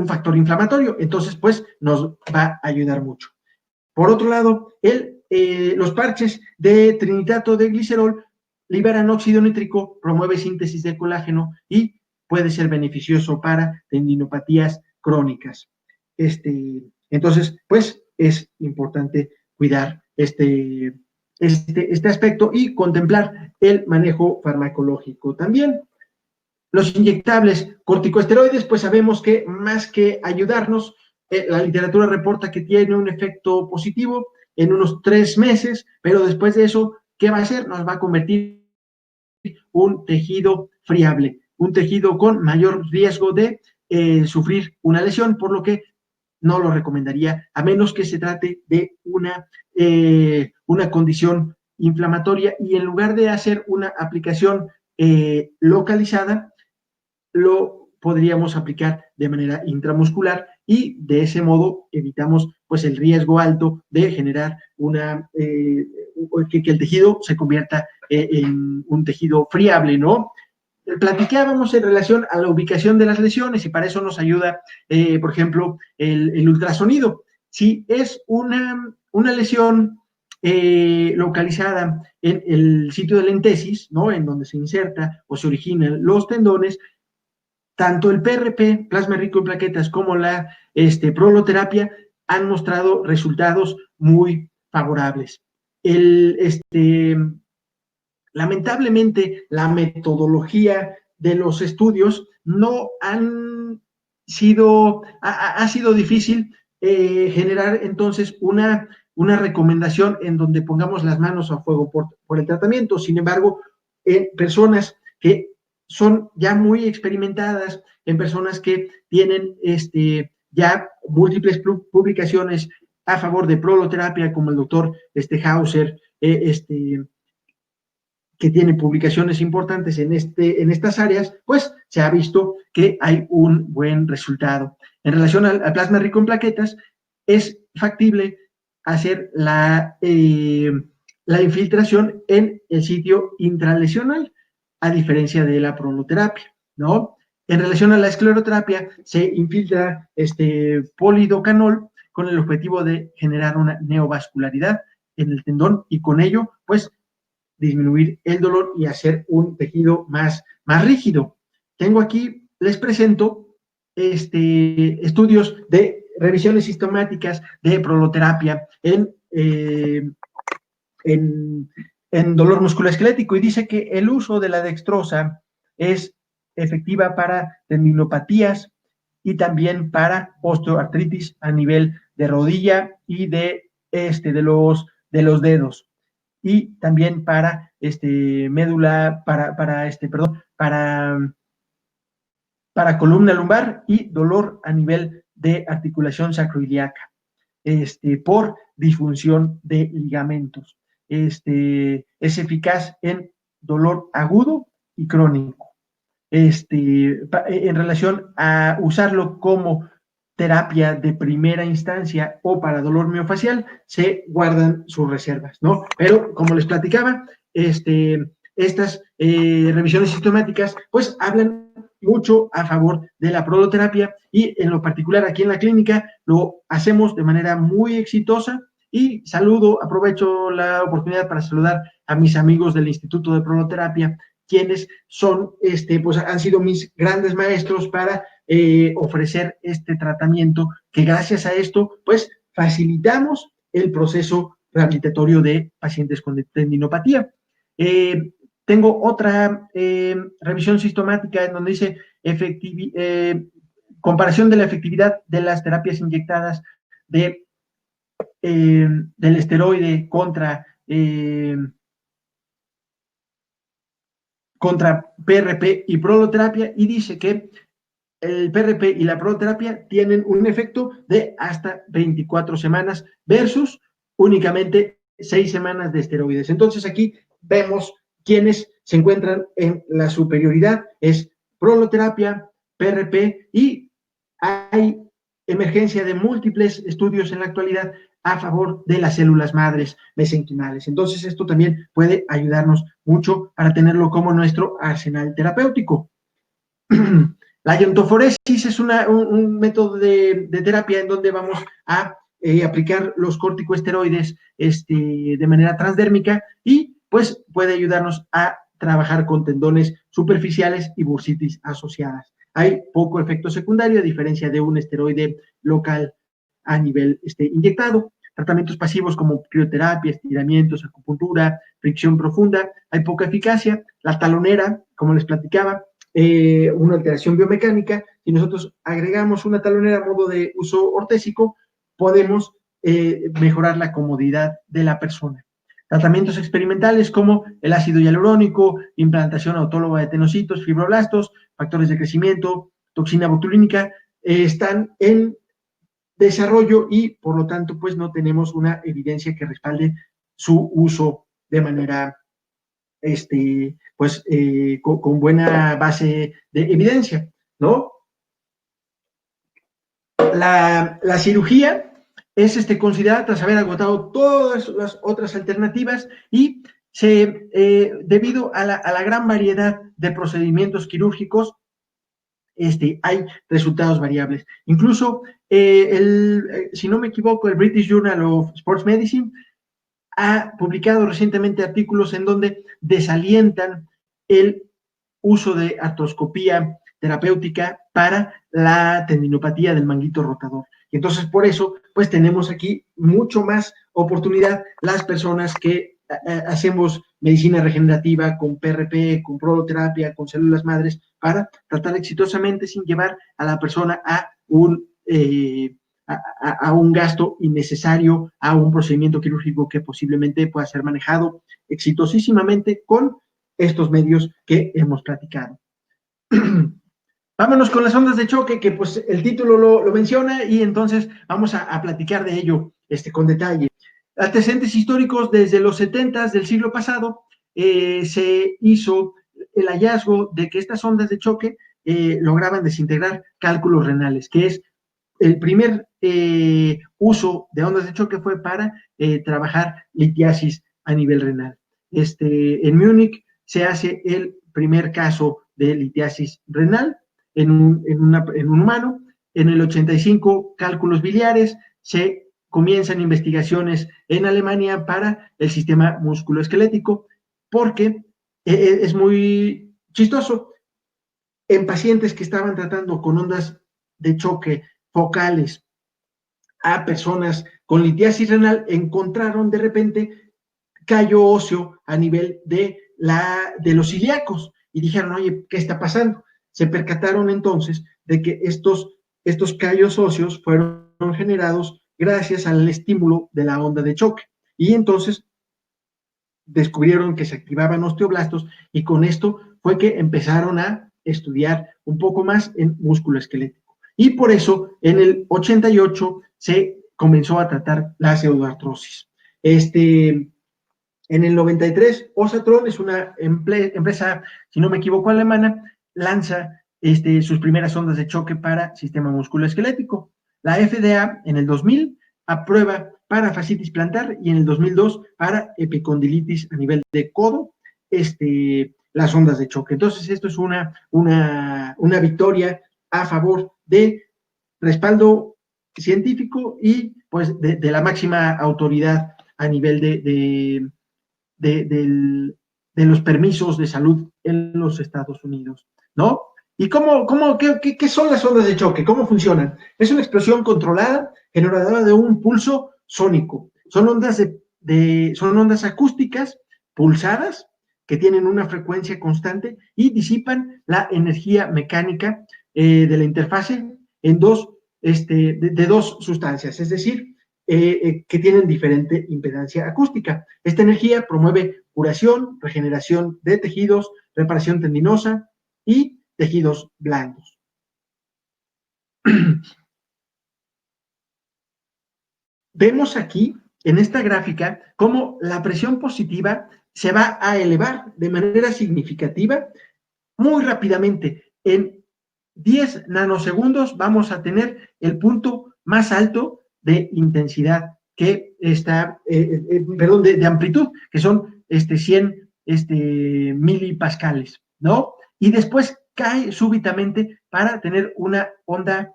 factor inflamatorio. Entonces, pues, nos va a ayudar mucho. Por otro lado, los parches de trinitato de glicerol liberan óxido nítrico, promueve síntesis de colágeno y puede ser beneficioso para tendinopatías crónicas. Entonces, pues es importante cuidar este aspecto y contemplar el manejo farmacológico también. Los inyectables corticosteroides, pues sabemos que más que ayudarnos, la literatura reporta que tiene un efecto positivo en unos 3 meses, pero después de eso, ¿qué va a hacer? Nos va a convertir en un tejido friable, un tejido con mayor riesgo de sufrir una lesión, por lo que no lo recomendaría, a menos que se trate de una condición inflamatoria y en lugar de hacer una aplicación localizada, lo podríamos aplicar de manera intramuscular y de ese modo evitamos pues el riesgo alto de generar que el tejido se convierta en un tejido friable, ¿no? Platicábamos en relación a la ubicación de las lesiones y para eso nos ayuda, por ejemplo, el ultrasonido. Si es una lesión localizada en el sitio de la entesis, ¿no? En donde se inserta o se originan los tendones, tanto el PRP, plasma rico en plaquetas, como la proloterapia han mostrado resultados muy favorables. Lamentablemente, la metodología de los estudios no han sido, ha sido difícil generar entonces una recomendación en donde pongamos las manos a fuego por el tratamiento. Sin embargo, en personas que son ya muy experimentadas, en personas que tienen ya múltiples publicaciones a favor de proloterapia, como el doctor Hauser, que tiene publicaciones importantes en estas áreas, pues se ha visto que hay un buen resultado. En relación al plasma rico en plaquetas, es factible hacer la infiltración en el sitio intralesional, a diferencia de la proloterapia, ¿no? En relación a la escleroterapia, se infiltra polidocanol con el objetivo de generar una neovascularidad en el tendón y con ello, pues, disminuir el dolor y hacer un tejido más rígido. Tengo aquí, les presento estudios de revisiones sistemáticas de proloterapia en dolor musculoesquelético y dice que el uso de la dextrosa es efectiva para tendinopatías y también para osteoartritis a nivel de rodilla y de los dedos, y también para médula, para columna lumbar y dolor a nivel de articulación sacroiliaca, por disfunción de ligamentos. Es eficaz en dolor agudo y crónico. En relación a usarlo como terapia de primera instancia o para dolor miofacial, se guardan sus reservas, ¿no? Pero, como les platicaba, estas revisiones sistemáticas, pues, hablan mucho a favor de la proloterapia y, en lo particular, aquí en la clínica, lo hacemos de manera muy exitosa y aprovecho la oportunidad para saludar a mis amigos del Instituto de Proloterapia, quienes son, pues han sido mis grandes maestros para ofrecer este tratamiento, que gracias a esto, pues facilitamos el proceso rehabilitatorio de pacientes con tendinopatía. Tengo otra revisión sistemática en donde dice comparación de la efectividad de las terapias inyectadas del esteroide contra PRP y proloterapia, y dice que el PRP y la proloterapia tienen un efecto de hasta 24 semanas versus únicamente 6 semanas de esteroides. Entonces aquí vemos quienes se encuentran en la superioridad, es proloterapia, PRP, y hay emergencia de múltiples estudios en la actualidad a favor de las células madres mesenquimales. Entonces esto también puede ayudarnos mucho para tenerlo como nuestro arsenal terapéutico. La iontoforesis es un método de terapia en donde vamos a aplicar los corticosteroides de manera transdérmica, y pues puede ayudarnos a trabajar con tendones superficiales y bursitis asociadas. Hay poco efecto secundario, a diferencia de un esteroide local a nivel inyectado. Tratamientos pasivos como crioterapia, estiramientos, acupuntura, fricción profunda, hay poca eficacia. La talonera, como les platicaba, una alteración biomecánica. Si nosotros agregamos una talonera a modo de uso ortésico, podemos mejorar la comodidad de la persona. Tratamientos experimentales como el ácido hialurónico, implantación autóloga de tenocitos, fibroblastos, factores de crecimiento, toxina botulínica, están en desarrollo, y por lo tanto pues no tenemos una evidencia que respalde su uso de manera pues con buena base de evidencia, ¿no? La cirugía es considerada tras haber agotado todas las otras alternativas, y debido a la gran variedad de procedimientos quirúrgicos, hay resultados variables. Incluso, si no me equivoco, el British Journal of Sports Medicine ha publicado recientemente artículos en donde desalientan el uso de artroscopía terapéutica para la tendinopatía del manguito rotador. Y entonces, por eso, pues tenemos aquí mucho más oportunidad las personas que hacemos medicina regenerativa con PRP, con proloterapia, con células madres, para tratar exitosamente sin llevar a la persona a un gasto innecesario, a un procedimiento quirúrgico que posiblemente pueda ser manejado exitosísimamente con estos medios que hemos platicado. Vámonos con las ondas de choque, que pues el título lo menciona, y entonces vamos a platicar de ello con detalle. Antecedentes históricos: desde los 70s del siglo pasado se hizo el hallazgo de que estas ondas de choque lograban desintegrar cálculos renales, que es el primer uso de ondas de choque fue para trabajar litiasis a nivel renal. En Múnich se hace el primer caso de litiasis renal en un humano. En el 85, cálculos biliares. Se comienzan investigaciones en Alemania para el sistema musculoesquelético, porque es muy chistoso. En pacientes que estaban tratando con ondas de choque focales a personas con litiasis renal, encontraron de repente callo óseo a nivel de los ilíacos, y dijeron: oye, ¿qué está pasando? Se percataron entonces de que estos callos óseos fueron generados gracias al estímulo de la onda de choque, y entonces descubrieron que se activaban osteoblastos, y con esto fue que empezaron a estudiar un poco más en músculo esquelético, y por eso en el 88 se comenzó a tratar la pseudoartrosis. En el 93, Osatron es una empresa, si no me equivoco, alemana, lanza sus primeras ondas de choque para sistema musculoesquelético. La FDA en el 2000 aprueba para fascitis plantar, y en el 2002 para epicondilitis a nivel de codo, las ondas de choque. Entonces, esto es una victoria a favor de respaldo científico y pues de la máxima autoridad a nivel del de los permisos de salud en los Estados Unidos, ¿no? ¿Y qué son las ondas de choque? ¿Cómo funcionan? Es una explosión controlada generadora de un pulso sónico. Son son ondas acústicas pulsadas que tienen una frecuencia constante y disipan la energía mecánica de la interfase en de dos sustancias, es decir, que tienen diferente impedancia acústica. Esta energía promueve curación, regeneración de tejidos, reparación tendinosa y tejidos blandos. Vemos aquí, en esta gráfica, cómo la presión positiva se va a elevar de manera significativa muy rápidamente. En 10 nanosegundos vamos a tener el punto más alto de intensidad que está, perdón, de amplitud, que son 100 milipascales, ¿no? Y después cae súbitamente para tener una onda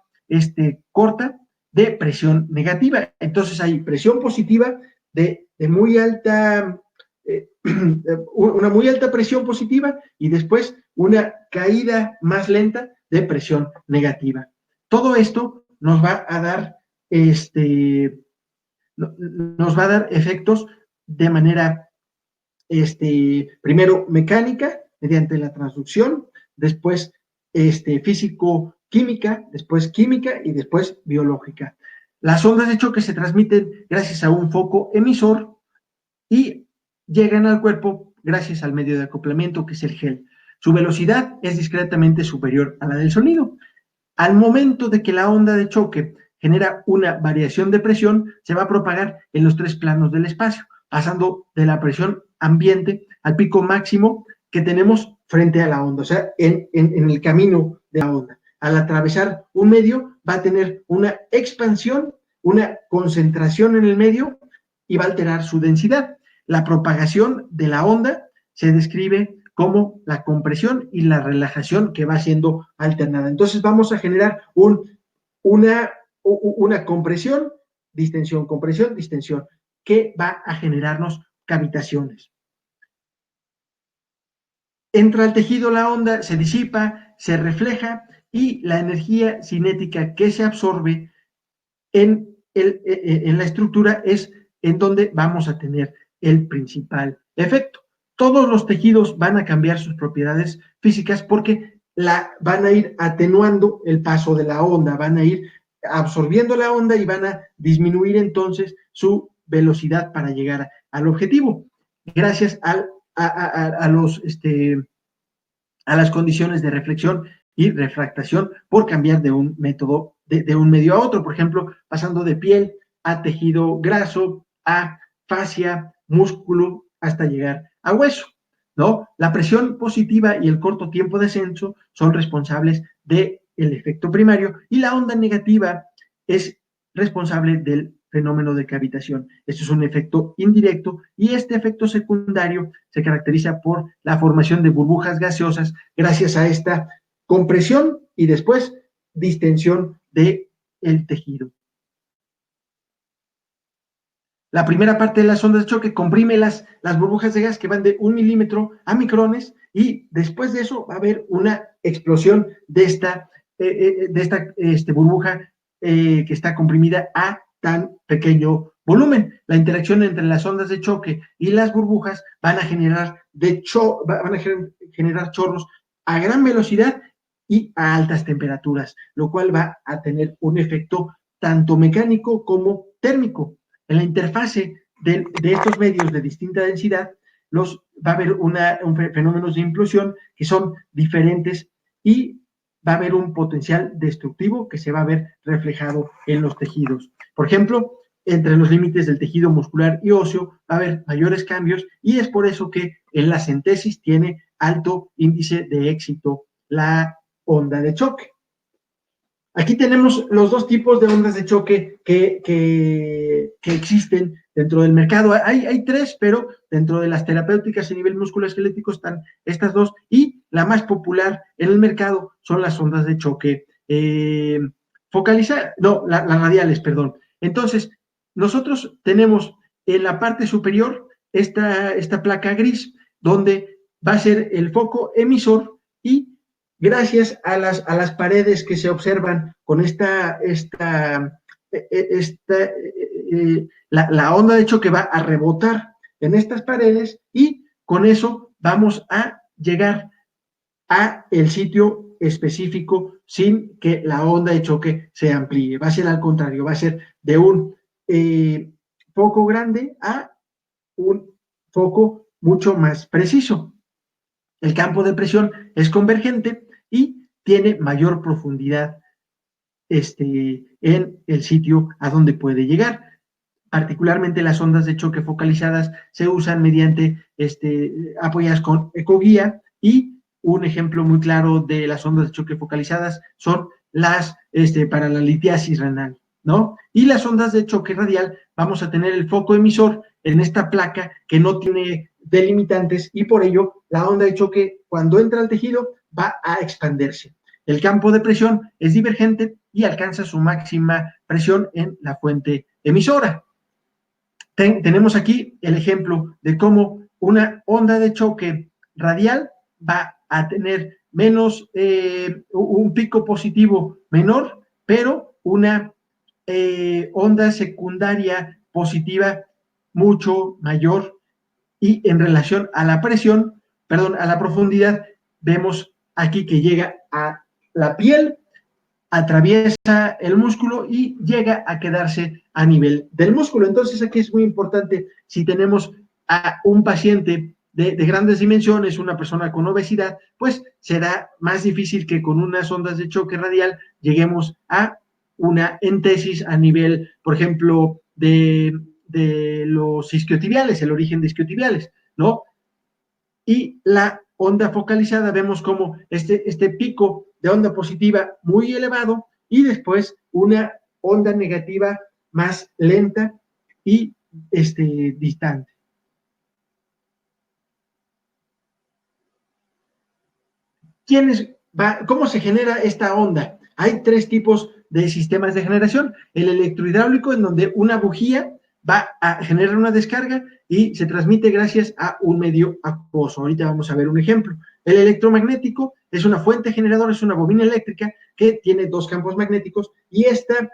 corta de presión negativa. Entonces hay presión positiva de muy alta, una muy alta presión positiva y después una caída más lenta de presión negativa. Todo esto nos va a dar efectos de manera primero mecánica mediante la transducción, después físico-química, después química y después biológica. Las ondas de choque se transmiten gracias a un foco emisor y llegan al cuerpo gracias al medio de acoplamiento que es el gel. Su velocidad es discretamente superior a la del sonido. Al momento de que la onda de choque genera una variación de presión, se va a propagar en los 3 planos del espacio, pasando de la presión ambiente al pico máximo que tenemos frente a la onda, o sea, en el camino de la onda. Al atravesar un medio, va a tener una expansión, una concentración en el medio y va a alterar su densidad. La propagación de la onda se describe como la compresión y la relajación que va siendo alternada. Entonces vamos a generar una compresión, distensión, que va a generarnos cavitaciones. Entra al tejido la onda, se disipa, se refleja y la energía cinética que se absorbe en la estructura es en donde vamos a tener el principal efecto. Todos los tejidos van a cambiar sus propiedades físicas porque van a ir atenuando el paso de la onda, van a ir absorbiendo la onda y van a disminuir entonces su velocidad para llegar al objetivo, gracias a las condiciones de reflexión y refractación por cambiar de un método, de un medio a otro, por ejemplo, pasando de piel a tejido graso, a fascia, músculo, hasta llegar a hueso, ¿no? La presión positiva y el corto tiempo de ascenso son responsables del efecto primario y la onda negativa es responsable del fenómeno de cavitación. Esto es un efecto indirecto y este efecto secundario se caracteriza por la formación de burbujas gaseosas gracias a esta compresión y después distensión del tejido. La primera parte de las ondas de choque comprime las burbujas de gas que van de 1 milímetro a micrones y después de eso va a haber una explosión de esta burbuja que está comprimida a tan pequeño volumen. La interacción entre las ondas de choque y las burbujas van a generar chorros a gran velocidad y a altas temperaturas, lo cual va a tener un efecto tanto mecánico como térmico. En la interfase de estos medios de distinta densidad, va a haber fenómenos de implosión que son diferentes y va a haber un potencial destructivo que se va a ver reflejado en los tejidos. Por ejemplo, entre los límites del tejido muscular y óseo va a haber mayores cambios y es por eso que en la centesis tiene alto índice de éxito la onda de choque. Aquí tenemos los dos tipos de ondas de choque que existen dentro del mercado. Hay 3, pero dentro de las terapéuticas a nivel musculoesquelético están estas 2 y la más popular en el mercado son las ondas de choque las radiales, perdón. Entonces, nosotros tenemos en la parte superior esta placa gris donde va a ser el foco emisor y gracias a las paredes que se observan con la onda de choque va a rebotar en estas paredes y con eso vamos a llegar a el sitio específico sin que la onda de choque se amplíe. Va a ser al contrario, va a ser de un foco grande a un foco mucho más preciso. El campo de presión es convergente y tiene mayor profundidad en el sitio a donde puede llegar. Particularmente las ondas de choque focalizadas se usan mediante apoyadas con ecoguía y un ejemplo muy claro de las ondas de choque focalizadas son las para la litiasis renal, ¿no? Y las ondas de choque radial, vamos a tener el foco emisor en esta placa que no tiene delimitantes y por ello la onda de choque cuando entra al tejido va a expandirse. El campo de presión es divergente y alcanza su máxima presión en la fuente emisora. Tenemos aquí el ejemplo de cómo una onda de choque radial va a tener menos, un pico positivo menor, pero una onda secundaria positiva mucho mayor y en relación a la presión, perdón, a la profundidad, vemos aquí que llega a la piel, atraviesa el músculo y llega a quedarse a nivel del músculo. Entonces aquí es muy importante, si tenemos a un paciente de grandes dimensiones, una persona con obesidad, pues será más difícil que con unas ondas de choque radial lleguemos a una entesis a nivel, por ejemplo, de los isquiotibiales, el origen de isquiotibiales, ¿no? Y la onda focalizada, vemos como este pico de onda positiva muy elevado y después una onda negativa más lenta y distante. ¿Cómo se genera esta onda? Hay tres tipos de sistemas de generación. El electrohidráulico, en donde una bujía va a generar una descarga y se transmite gracias a un medio acuoso. Ahorita vamos a ver un ejemplo. El electromagnético es una fuente generadora, es una bobina eléctrica que tiene dos campos magnéticos y este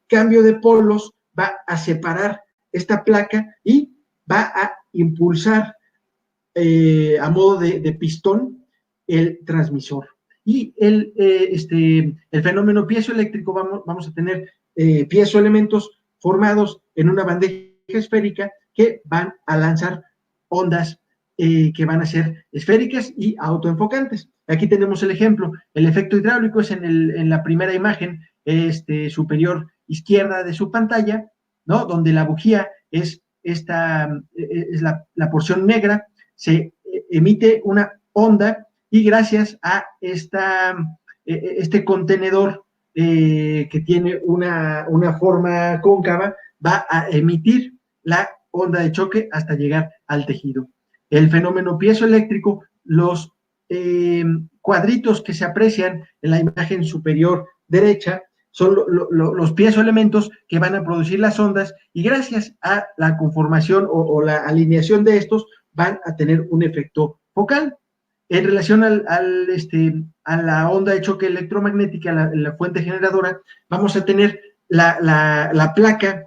cambio de polos va a separar esta placa y va a impulsar a modo de pistón el transmisor. Y el fenómeno piezoeléctrico, vamos a tener piezoelementos formados en una bandeja esférica que van a lanzar ondas que van a ser esféricas y autoenfocantes. Aquí tenemos el ejemplo. El efecto hidráulico es en la primera imagen superior izquierda de su pantalla, ¿no? Donde la bujía es la porción negra, se emite una onda y gracias a este contenedor que tiene una forma cóncava, va a emitir la onda de choque hasta llegar al tejido. El fenómeno piezoeléctrico, los cuadritos que se aprecian en la imagen superior derecha son los piezoelementos que van a producir las ondas y gracias a la conformación o la alineación de estos van a tener un efecto focal. En relación a la onda de choque electromagnética, la fuente generadora, vamos a tener la placa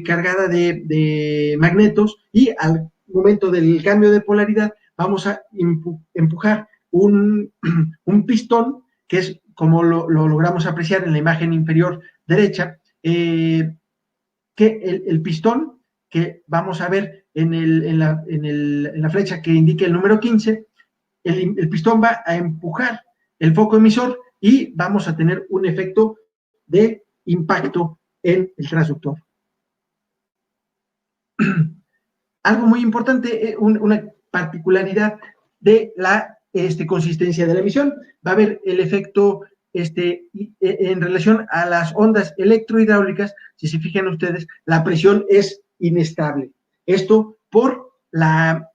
cargada de magnetos y al momento del cambio de polaridad vamos a empujar un pistón, que es como lo logramos apreciar en la imagen inferior derecha, que el pistón que vamos a ver en la flecha que indica el número 15, el pistón va a empujar el foco emisor y vamos a tener un efecto de impacto en el transductor. Algo muy importante, una particularidad de la consistencia de la emisión. Va a haber el efecto en relación a las ondas electrohidráulicas. Si se fijan ustedes, la presión es inestable. Esto por la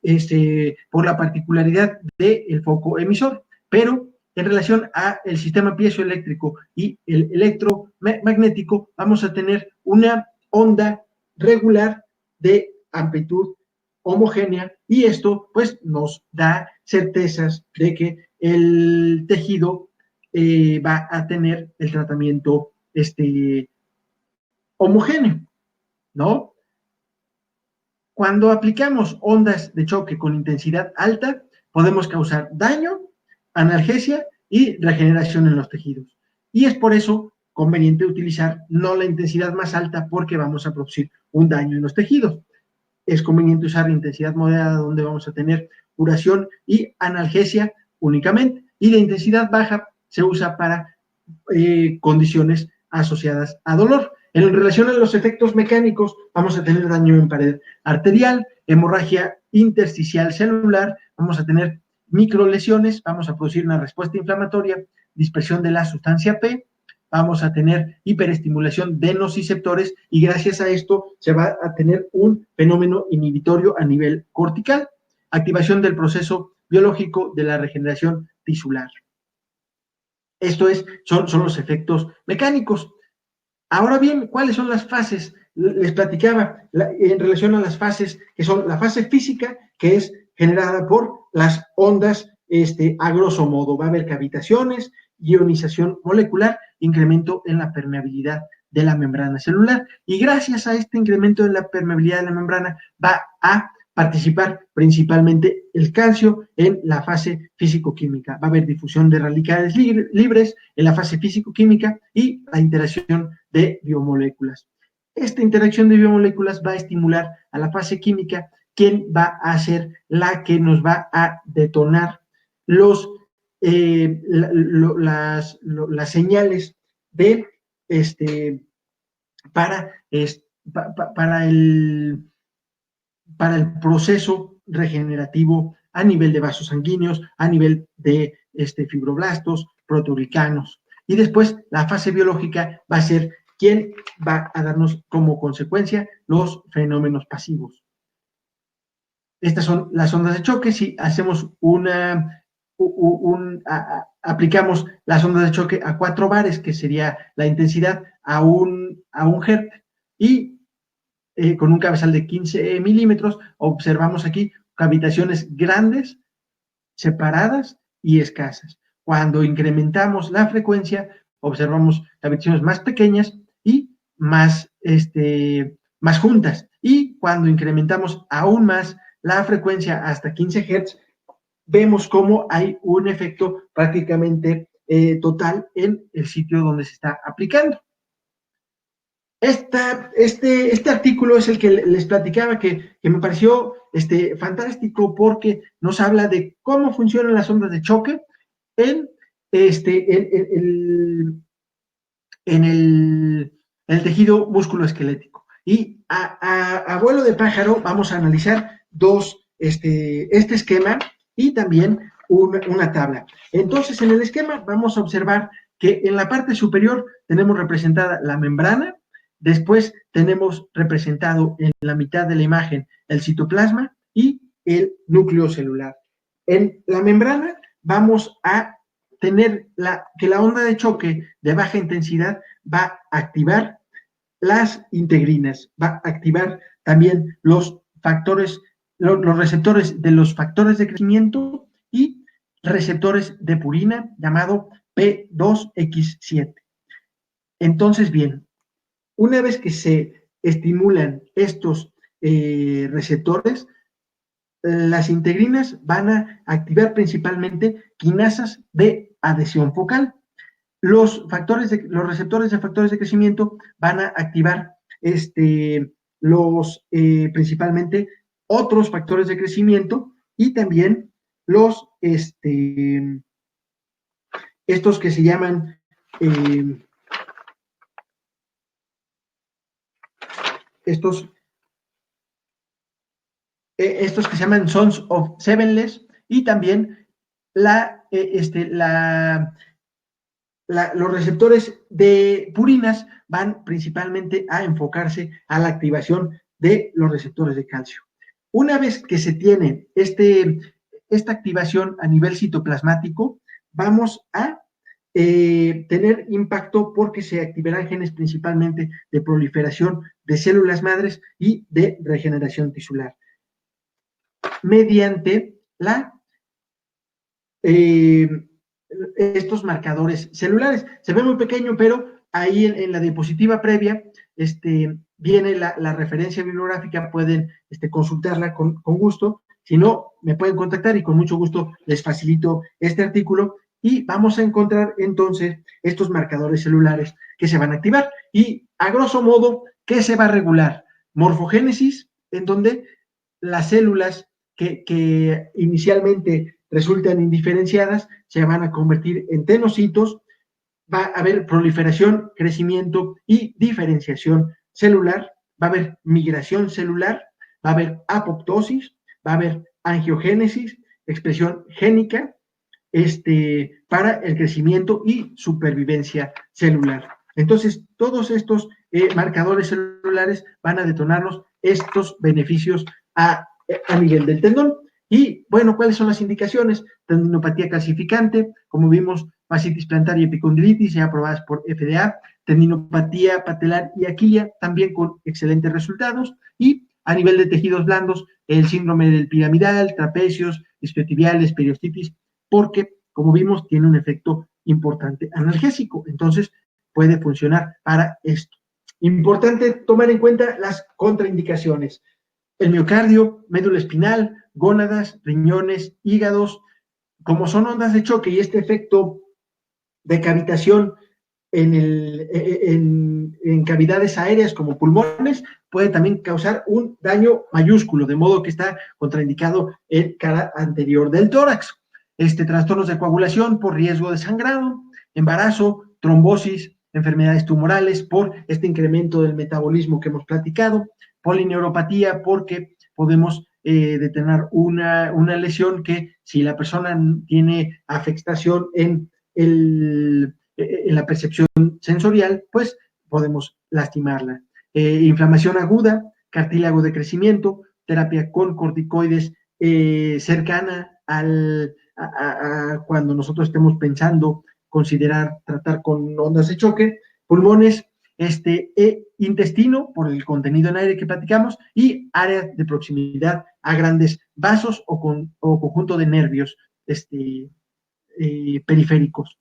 particularidad del foco emisor, pero en relación al sistema piezoeléctrico y el electromagnético, vamos a tener una onda regular de amplitud homogénea, y esto pues nos da certezas de que el tejido va a tener el tratamiento homogéneo, ¿no? Cuando aplicamos ondas de choque con intensidad alta, podemos causar daño, analgesia y regeneración en los tejidos. Y es por eso conveniente utilizar no la intensidad más alta, porque vamos a producir un daño en los tejidos. Es conveniente usar la intensidad moderada, donde vamos a tener curación y analgesia únicamente. Y la intensidad baja se usa para condiciones asociadas a dolor. En relación a los efectos mecánicos, vamos a tener daño en pared arterial, hemorragia intersticial celular, vamos a tener microlesiones, vamos a producir una respuesta inflamatoria, dispersión de la sustancia P, vamos a tener hiperestimulación de nociceptores, y gracias a esto se va a tener un fenómeno inhibitorio a nivel cortical, activación del proceso biológico de la regeneración tisular. Esto son los efectos mecánicos. Ahora bien, ¿cuáles son las fases? Les platicaba en relación a las fases, que son la fase física, que es generada por las ondas, a grosso modo. Va a haber cavitaciones, ionización molecular, incremento en la permeabilidad de la membrana celular. Y gracias a este incremento de la permeabilidad de la membrana va a participar principalmente el calcio en la fase físico-química. Va a haber difusión de radicales libres en la fase físico-química y la interacción de biomoléculas. Esta interacción de biomoléculas va a estimular a la fase química, quien va a ser la que nos va a detonar las señales de para el proceso regenerativo a nivel de vasos sanguíneos, a nivel de fibroblastos, proteoglicanos. Y después la fase biológica va a ser quien va a darnos como consecuencia los fenómenos pasivos. Estas son las ondas de choque. Si hacemos aplicamos las ondas de choque a 4 bares, que sería la intensidad a un hertz, y con un cabezal de 15 milímetros, observamos aquí cavitaciones grandes, separadas y escasas. Cuando incrementamos la frecuencia, observamos cavitaciones más pequeñas y más juntas. Y cuando incrementamos aún más la frecuencia hasta 15 Hz, vemos cómo hay un efecto prácticamente total en el sitio donde se está aplicando. Este artículo es el que les platicaba, que me pareció fantástico, porque nos habla de cómo funcionan las ondas de choque en el tejido musculoesquelético. Y a vuelo de pájaro vamos a analizar este esquema y también una tabla. Entonces, en el esquema vamos a observar que en la parte superior tenemos representada la membrana. Después tenemos representado en la mitad de la imagen el citoplasma y el núcleo celular. En la membrana vamos a tener que la onda de choque de baja intensidad va a activar las integrinas, va a activar también los receptores de los factores de crecimiento y receptores de purina, llamado P2X7. Entonces, bien, una vez que se estimulan estos receptores, las integrinas van a activar principalmente quinasas de adhesión focal. Los receptores de factores de crecimiento van a activar principalmente otros factores de crecimiento, y también estos que se llaman estos que se llaman Sons of Sevenless, y también los receptores de purinas van principalmente a enfocarse a la activación de los receptores de calcio. Una vez que se tiene esta activación a nivel citoplasmático, vamos a tener impacto, porque se activarán genes principalmente de proliferación de células madres y de regeneración tisular. mediante estos marcadores celulares. Se ve muy pequeño, pero ahí en la diapositiva previa viene la referencia bibliográfica, pueden consultarla con gusto. Si no, me pueden contactar y con mucho gusto les facilito este artículo y vamos a encontrar entonces estos marcadores celulares que se van a activar. Y a grosso modo, ¿qué se va a regular? Morfogénesis, en donde las células que inicialmente resultan indiferenciadas se van a convertir en tenocitos, va a haber proliferación, crecimiento y diferenciación celular, va a haber migración celular, va a haber apoptosis, va a haber angiogénesis, expresión génica, para el crecimiento y supervivencia celular. Entonces, todos estos marcadores celulares van a detonarnos estos beneficios a nivel del tendón. Y, bueno, ¿cuáles son las indicaciones? Tendinopatía calcificante, como vimos, fascitis plantar y epicondilitis, ya aprobadas por FDA, tendinopatía patelar y aquilia, también con excelentes resultados, y a nivel de tejidos blandos, el síndrome del piramidal, trapecios, isquiotibiales, periostitis, porque, como vimos, tiene un efecto importante analgésico, entonces puede funcionar para esto. Importante tomar en cuenta las contraindicaciones. El miocardio, médula espinal, gónadas, riñones, hígados, como son ondas de choque y este efecto de cavitación en cavidades aéreas como pulmones, puede también causar un daño mayúsculo, de modo que está contraindicado en cara anterior del tórax. Trastornos de coagulación por riesgo de sangrado, embarazo, trombosis, enfermedades tumorales por este incremento del metabolismo que hemos platicado, polineuropatía porque podemos detener una lesión que si la persona tiene afectación en la percepción sensorial, pues podemos lastimarla. Inflamación aguda, cartílago de crecimiento, terapia con corticoides cercana a cuando nosotros estemos pensando considerar tratar con ondas de choque, pulmones, intestino por el contenido en aire que platicamos y área de proximidad a grandes vasos o conjunto de nervios periféricos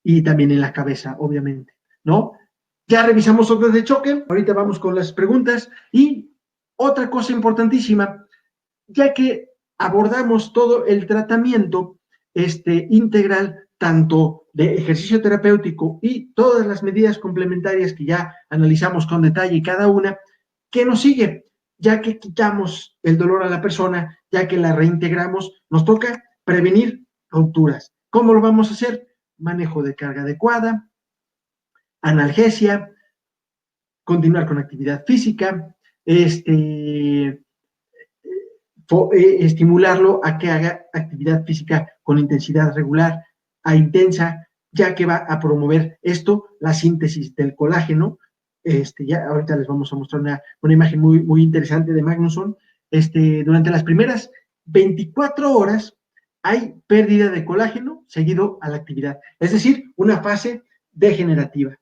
y también en la cabeza, obviamente, ¿no? Ya revisamos ondas de choque, ahorita vamos con las preguntas y otra cosa importantísima, ya que abordamos todo el tratamiento integral, tanto de ejercicio terapéutico y todas las medidas complementarias que ya analizamos con detalle cada una, ¿qué nos sigue? Ya que quitamos el dolor a la persona, ya que la reintegramos, nos toca prevenir rupturas. ¿Cómo lo vamos a hacer? Manejo de carga adecuada, analgesia, continuar con actividad física, estimularlo a que haga actividad física con intensidad regular a intensa, ya que va a promover esto, la síntesis del colágeno. Ya ahorita les vamos a mostrar una imagen muy, muy interesante de Magnusson. Durante las primeras 24 horas hay pérdida de colágeno seguido a la actividad, es decir, una fase degenerativa.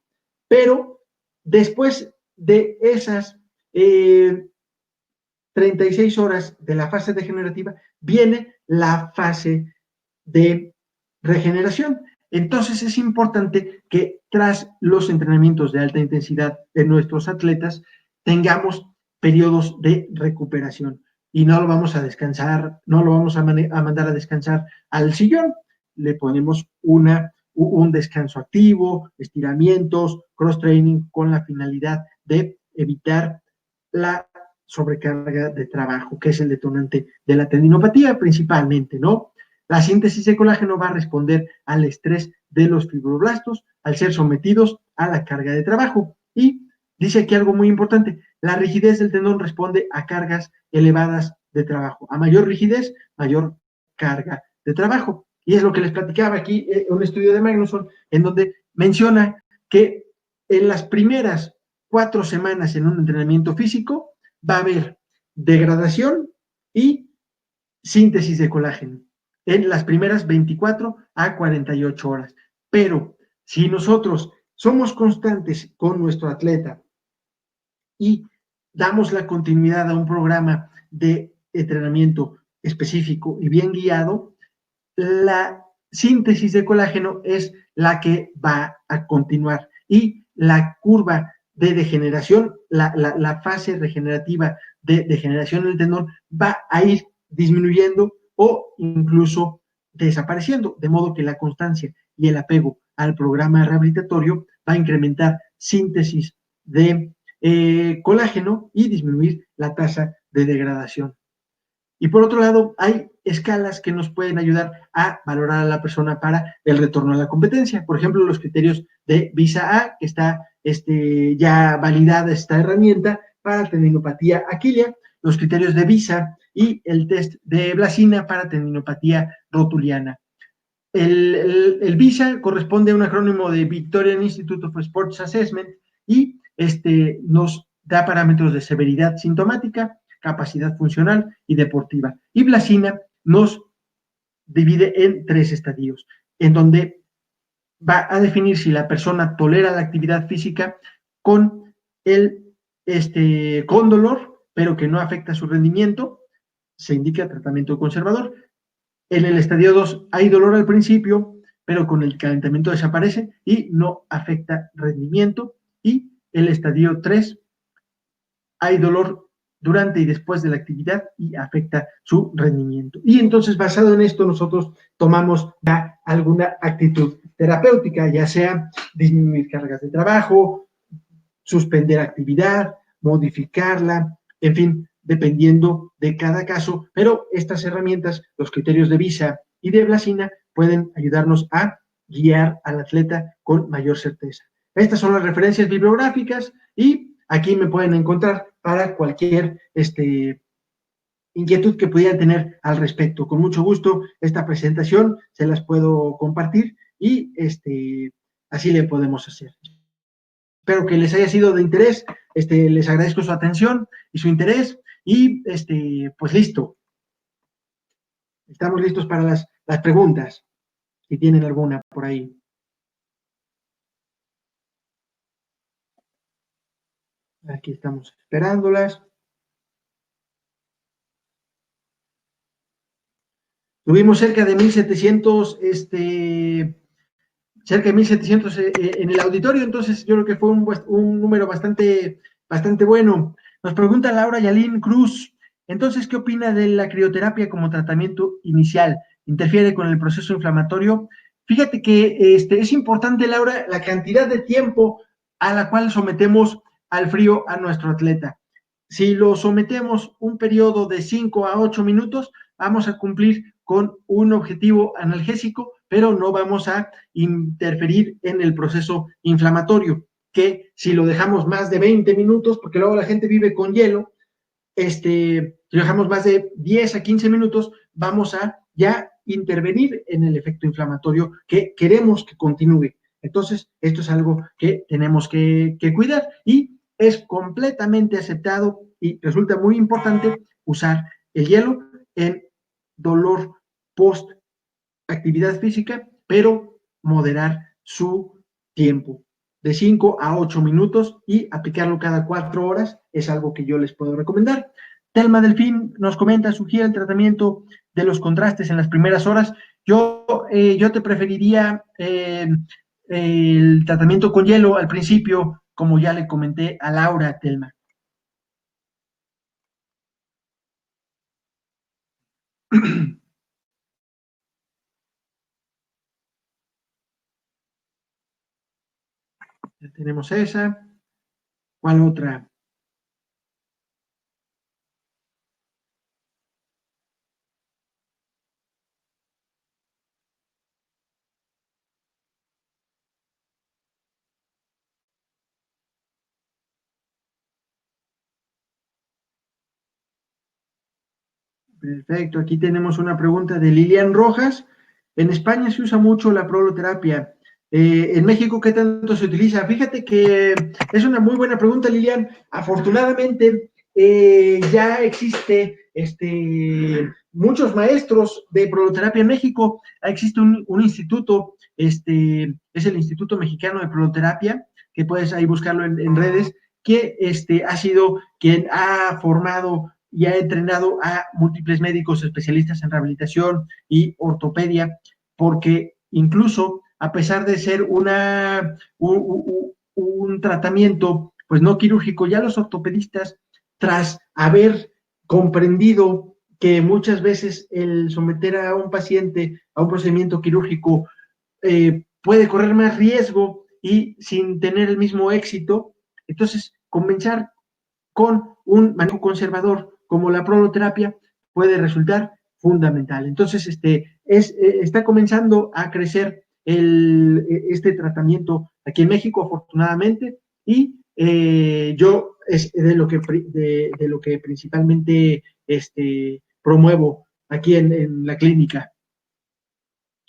Pero después de esas 36 horas de la fase degenerativa, viene la fase de regeneración. Entonces es importante que tras los entrenamientos de alta intensidad de nuestros atletas tengamos periodos de recuperación y no lo vamos a descansar, no lo vamos a mandar a descansar al sillón, le ponemos un descanso activo, estiramientos, cross-training con la finalidad de evitar la sobrecarga de trabajo, que es el detonante de la tendinopatía principalmente, ¿no? La síntesis de colágeno va a responder al estrés de los fibroblastos al ser sometidos a la carga de trabajo. Y dice aquí algo muy importante, la rigidez del tendón responde a cargas elevadas de trabajo. A mayor rigidez, mayor carga de trabajo. Y es lo que les platicaba aquí, un estudio de Magnusson, en donde menciona que en las primeras 4 semanas en un entrenamiento físico va a haber degradación y síntesis de colágeno en las primeras 24 a 48 horas. Pero si nosotros somos constantes con nuestro atleta y damos la continuidad a un programa de entrenamiento específico y bien guiado, la síntesis de colágeno es la que va a continuar y la curva de degeneración, la fase regenerativa de degeneración del tendón va a ir disminuyendo o incluso desapareciendo, de modo que la constancia y el apego al programa rehabilitatorio va a incrementar síntesis de colágeno y disminuir la tasa de degradación. Y por otro lado, hay escalas que nos pueden ayudar a valorar a la persona para el retorno a la competencia. Por ejemplo, los criterios de Visa A, que está ya validada esta herramienta para tendinopatía aquilea, los criterios de Visa y el test de Blasina para tendinopatía rotuliana. El Visa corresponde a un acrónimo de Victorian Institute of Sports Assessment y nos da parámetros de severidad sintomática, capacidad funcional y deportiva. Y Blasina nos divide en 3 estadios, en donde va a definir si la persona tolera la actividad física con con dolor, pero que no afecta su rendimiento, se indica tratamiento conservador. En el estadio 2 hay dolor al principio, pero con el calentamiento desaparece y no afecta rendimiento. Y el estadio 3 hay dolor durante y después de la actividad y afecta su rendimiento. Y entonces, basado en esto, nosotros tomamos ya alguna actitud terapéutica, ya sea disminuir cargas de trabajo, suspender actividad, modificarla, en fin, dependiendo de cada caso, pero estas herramientas, los criterios de Visa y de Blasina, pueden ayudarnos a guiar al atleta con mayor certeza. Estas son las referencias bibliográficas y aquí me pueden encontrar para cualquier inquietud que pudieran tener al respecto. Con mucho gusto, esta presentación se las puedo compartir y así le podemos hacer. Espero que les haya sido de interés, les agradezco su atención y su interés y pues listo. Estamos listos para las preguntas, si tienen alguna por ahí. Aquí estamos esperándolas. Tuvimos cerca de 1,700, cerca de 1,700 en el auditorio, entonces yo creo que fue un número bastante bueno. Nos pregunta Laura Yalín Cruz, entonces, ¿qué opina de la crioterapia como tratamiento inicial? ¿Interfiere con el proceso inflamatorio? Fíjate que es importante, Laura, la cantidad de tiempo a la cual sometemos al frío a nuestro atleta. Si lo sometemos un periodo de 5 a 8 minutos, vamos a cumplir con un objetivo analgésico, pero no vamos a interferir en el proceso inflamatorio, que si lo dejamos más de 20 minutos, porque luego la gente vive con hielo, si lo dejamos más de 10 a 15 minutos, vamos a ya intervenir en el efecto inflamatorio que queremos que continúe. Entonces, esto es algo que tenemos que cuidar y es completamente aceptado y resulta muy importante usar el hielo en dolor post actividad física, pero moderar su tiempo de 5 a 8 minutos y aplicarlo cada 4 horas es algo que yo les puedo recomendar. Telma Delfín nos comenta, sugiere el tratamiento de los contrastes en las primeras horas. Yo te preferiría el tratamiento con hielo al principio, como ya le comenté a Laura, Telma. Ya tenemos esa. ¿Cuál otra? Perfecto, aquí tenemos una pregunta de Lilian Rojas. En España se usa mucho la proloterapia. En México, ¿qué tanto se utiliza? Fíjate que es una muy buena pregunta, Lilian. Afortunadamente, ya existe muchos maestros de proloterapia en México. Existe un instituto, es el Instituto Mexicano de Proloterapia, que puedes ahí buscarlo en redes, que ha sido quien ha formado y ha entrenado a múltiples médicos especialistas en rehabilitación y ortopedia, porque incluso a pesar de ser un tratamiento pues no quirúrgico, ya los ortopedistas, tras haber comprendido que muchas veces el someter a un paciente a un procedimiento quirúrgico puede correr más riesgo y sin tener el mismo éxito, entonces comenzar con un manejo conservador como la proloterapia puede resultar fundamental. Entonces, está comenzando a crecer este tratamiento aquí en México, afortunadamente, y yo es de lo que principalmente promuevo aquí en la clínica.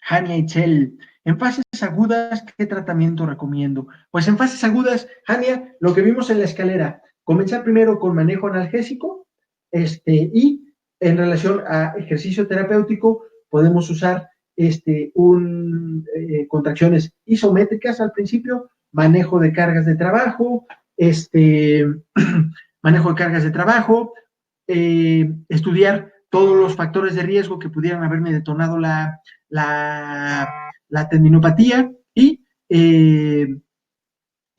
Hania Itzel, en fases agudas, ¿qué tratamiento recomiendo? Pues en fases agudas, Hania, lo que vimos en la escalera, comenzar primero con manejo analgésico, y en relación a ejercicio terapéutico, podemos usar contracciones isométricas al principio, manejo de cargas de trabajo, manejo de cargas de trabajo, estudiar todos los factores de riesgo que pudieran haberme detonado la tendinopatía y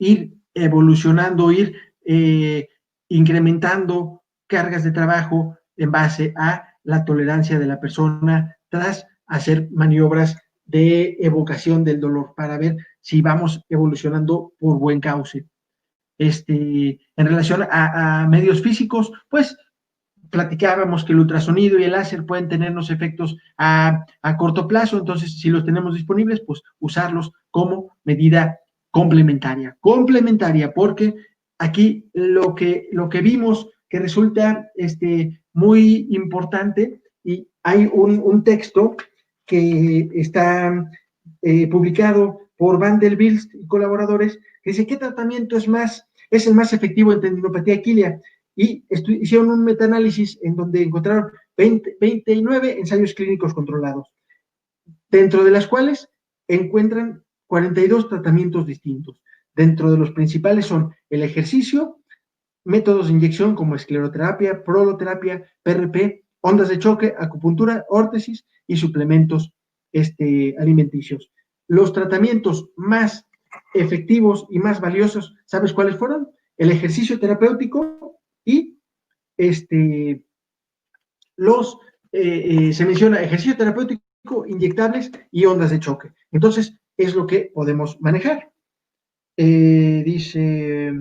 ir evolucionando, ir incrementando cargas de trabajo en base a la tolerancia de la persona tras hacer maniobras de evocación del dolor para ver si vamos evolucionando por buen cauce. En relación a medios físicos, pues platicábamos que el ultrasonido y el láser pueden tenernos efectos a corto plazo, entonces si los tenemos disponibles, pues usarlos como medida complementaria. Complementaria, porque aquí lo que vimos que resulta muy importante, y hay un texto que está publicado por Vanderbilt y colaboradores, que dice, ¿qué tratamiento es el más efectivo en tendinopatía aquilia? Y hicieron un metaanálisis en donde encontraron 29 ensayos clínicos controlados, dentro de las cuales encuentran 42 tratamientos distintos. Dentro de los principales son el ejercicio, métodos de inyección como escleroterapia, proloterapia, PRP, ondas de choque, acupuntura, órtesis y suplementos alimenticios. Los tratamientos más efectivos y más valiosos, ¿sabes cuáles fueron? El ejercicio terapéutico y se menciona ejercicio terapéutico, inyectables y ondas de choque. Entonces, es lo que podemos manejar. Dice,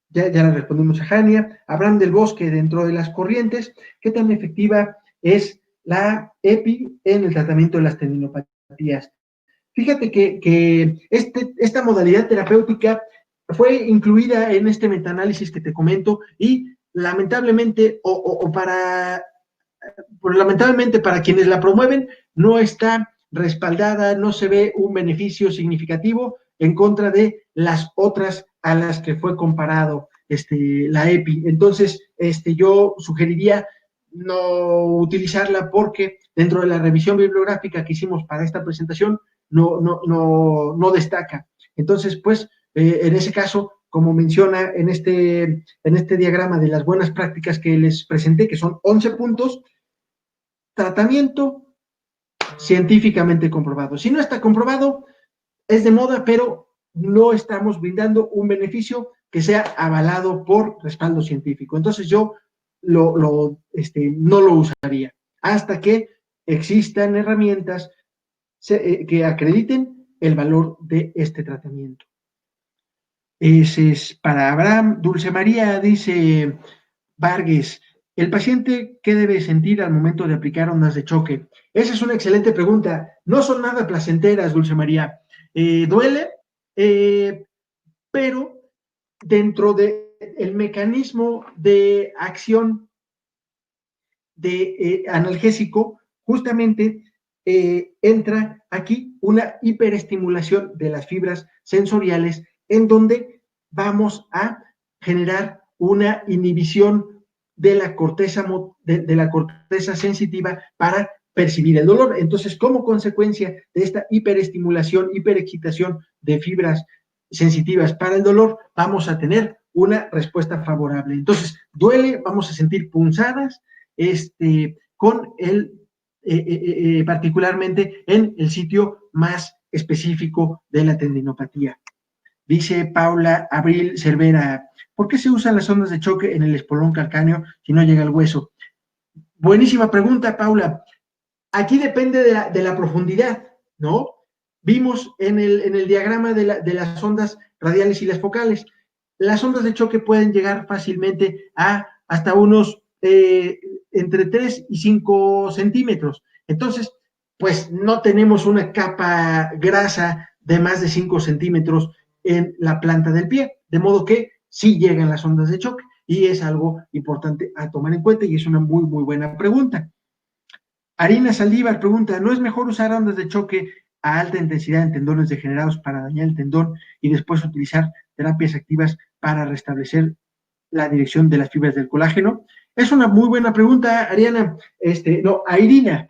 ya le respondimos a Jania. Abraham del Bosque, dentro de las corrientes, ¿qué tan efectiva es la EPI en el tratamiento de las tendinopatías? Fíjate que esta modalidad terapéutica fue incluida en este metaanálisis que te comento y lamentablemente, lamentablemente para quienes la promueven, no está respaldada, no se ve un beneficio significativo en contra de las otras a las que fue comparado la EPI. Entonces, yo sugeriría no utilizarla porque dentro de la revisión bibliográfica que hicimos para esta presentación no destaca. Entonces, pues, en ese caso, como menciona en este diagrama de las buenas prácticas que les presenté, que son 11 puntos, tratamiento científicamente comprobado. Si no está comprobado, es de moda, pero no estamos brindando un beneficio que sea avalado por respaldo científico. Entonces yo no lo usaría hasta que existan herramientas que acrediten el valor de este tratamiento. Ese es para Abraham. Dulce María dice Vargas, ¿el paciente qué debe sentir al momento de aplicar ondas de choque? Esa es una excelente pregunta. No son nada placenteras, Dulce María. Duele, pero dentro del mecanismo de acción de analgésico, justamente entra aquí una hiperestimulación de las fibras sensoriales en donde vamos a generar una inhibición de la corteza, de la corteza sensitiva para percibir el dolor. Entonces, como consecuencia de esta hiperestimulación, hiperexcitación de fibras sensitivas para el dolor, vamos a tener una respuesta favorable. Entonces, duele, vamos a sentir punzadas, con particularmente en el sitio más específico de la tendinopatía. Dice Paula Abril Cervera, ¿por qué se usan las ondas de choque en el espolón calcáneo si no llega al hueso? Buenísima pregunta, Paula. Aquí depende de la profundidad, ¿no? Vimos en el diagrama de las ondas radiales y las focales. Las ondas de choque pueden llegar fácilmente a hasta unos entre 3 y 5 centímetros. Entonces, pues no tenemos una capa grasa de más de 5 centímetros en la planta del pie, de modo que sí llegan las ondas de choque y es algo importante a tomar en cuenta y es una muy, muy buena pregunta. Arina Saldívar pregunta, ¿no es mejor usar ondas de choque a alta intensidad en tendones degenerados para dañar el tendón y después utilizar terapias activas para restablecer la dirección de las fibras del colágeno? Es una muy buena pregunta, Ariana. Irina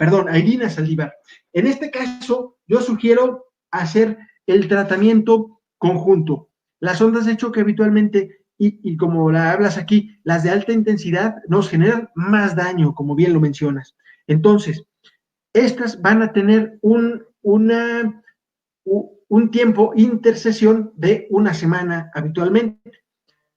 Saldívar. En este caso, yo sugiero hacer el tratamiento conjunto. Las ondas de choque habitualmente, y como la hablas aquí, las de alta intensidad nos generan más daño, como bien lo mencionas. Entonces, estas van a tener un tiempo intersesión de una semana habitualmente.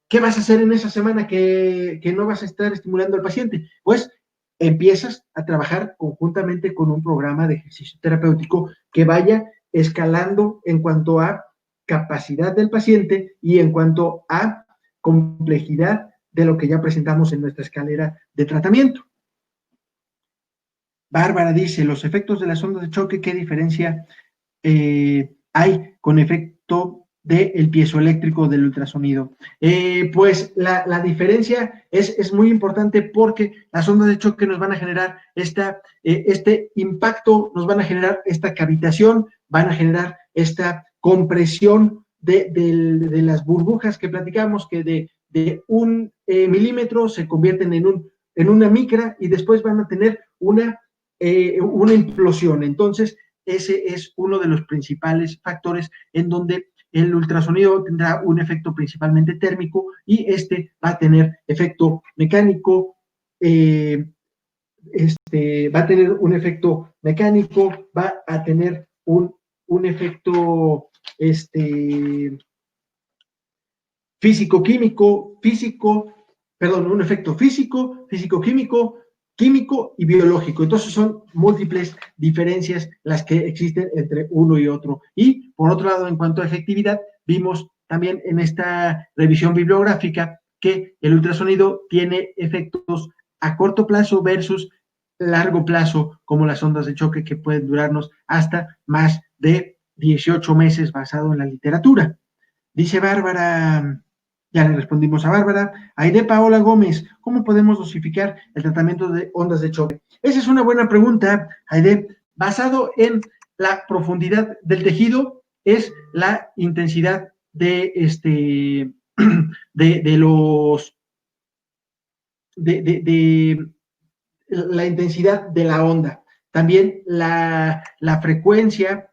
¿Qué vas a hacer en esa semana que no vas a estar estimulando al paciente? Pues empiezas a trabajar conjuntamente con un programa de ejercicio terapéutico que vaya escalando en cuanto a capacidad del paciente y en cuanto a complejidad de lo que ya presentamos en nuestra escalera de tratamiento. Bárbara dice, los efectos de las ondas de choque, ¿qué diferencia hay con efecto del piezoeléctrico del ultrasonido? Pues la diferencia es muy importante porque las ondas de choque nos van a generar este impacto, nos van a generar esta cavitación, van a generar esta compresión de las burbujas que platicamos, que de un milímetro se convierten en una micra y después van a tener una implosión. Entonces, ese es uno de los principales factores en donde el ultrasonido tendrá un efecto principalmente térmico y va a tener efecto mecánico, va a tener un efecto mecánico, va a tener un efecto un efecto físico, físico-químico, químico y biológico. Entonces son múltiples diferencias las que existen entre uno y otro. Y por otro lado, en cuanto a efectividad, vimos también en esta revisión bibliográfica que el ultrasonido tiene efectos a corto plazo versus largo plazo, como las ondas de choque que pueden durarnos hasta más de 18 meses basado en la literatura. Dice Bárbara, ya le respondimos a Bárbara. Aide Paola Gómez, ¿cómo podemos dosificar el tratamiento de ondas de choque? Esa es una buena pregunta, Aide. Basado en la profundidad del tejido, es la intensidad de la intensidad de la onda. También la frecuencia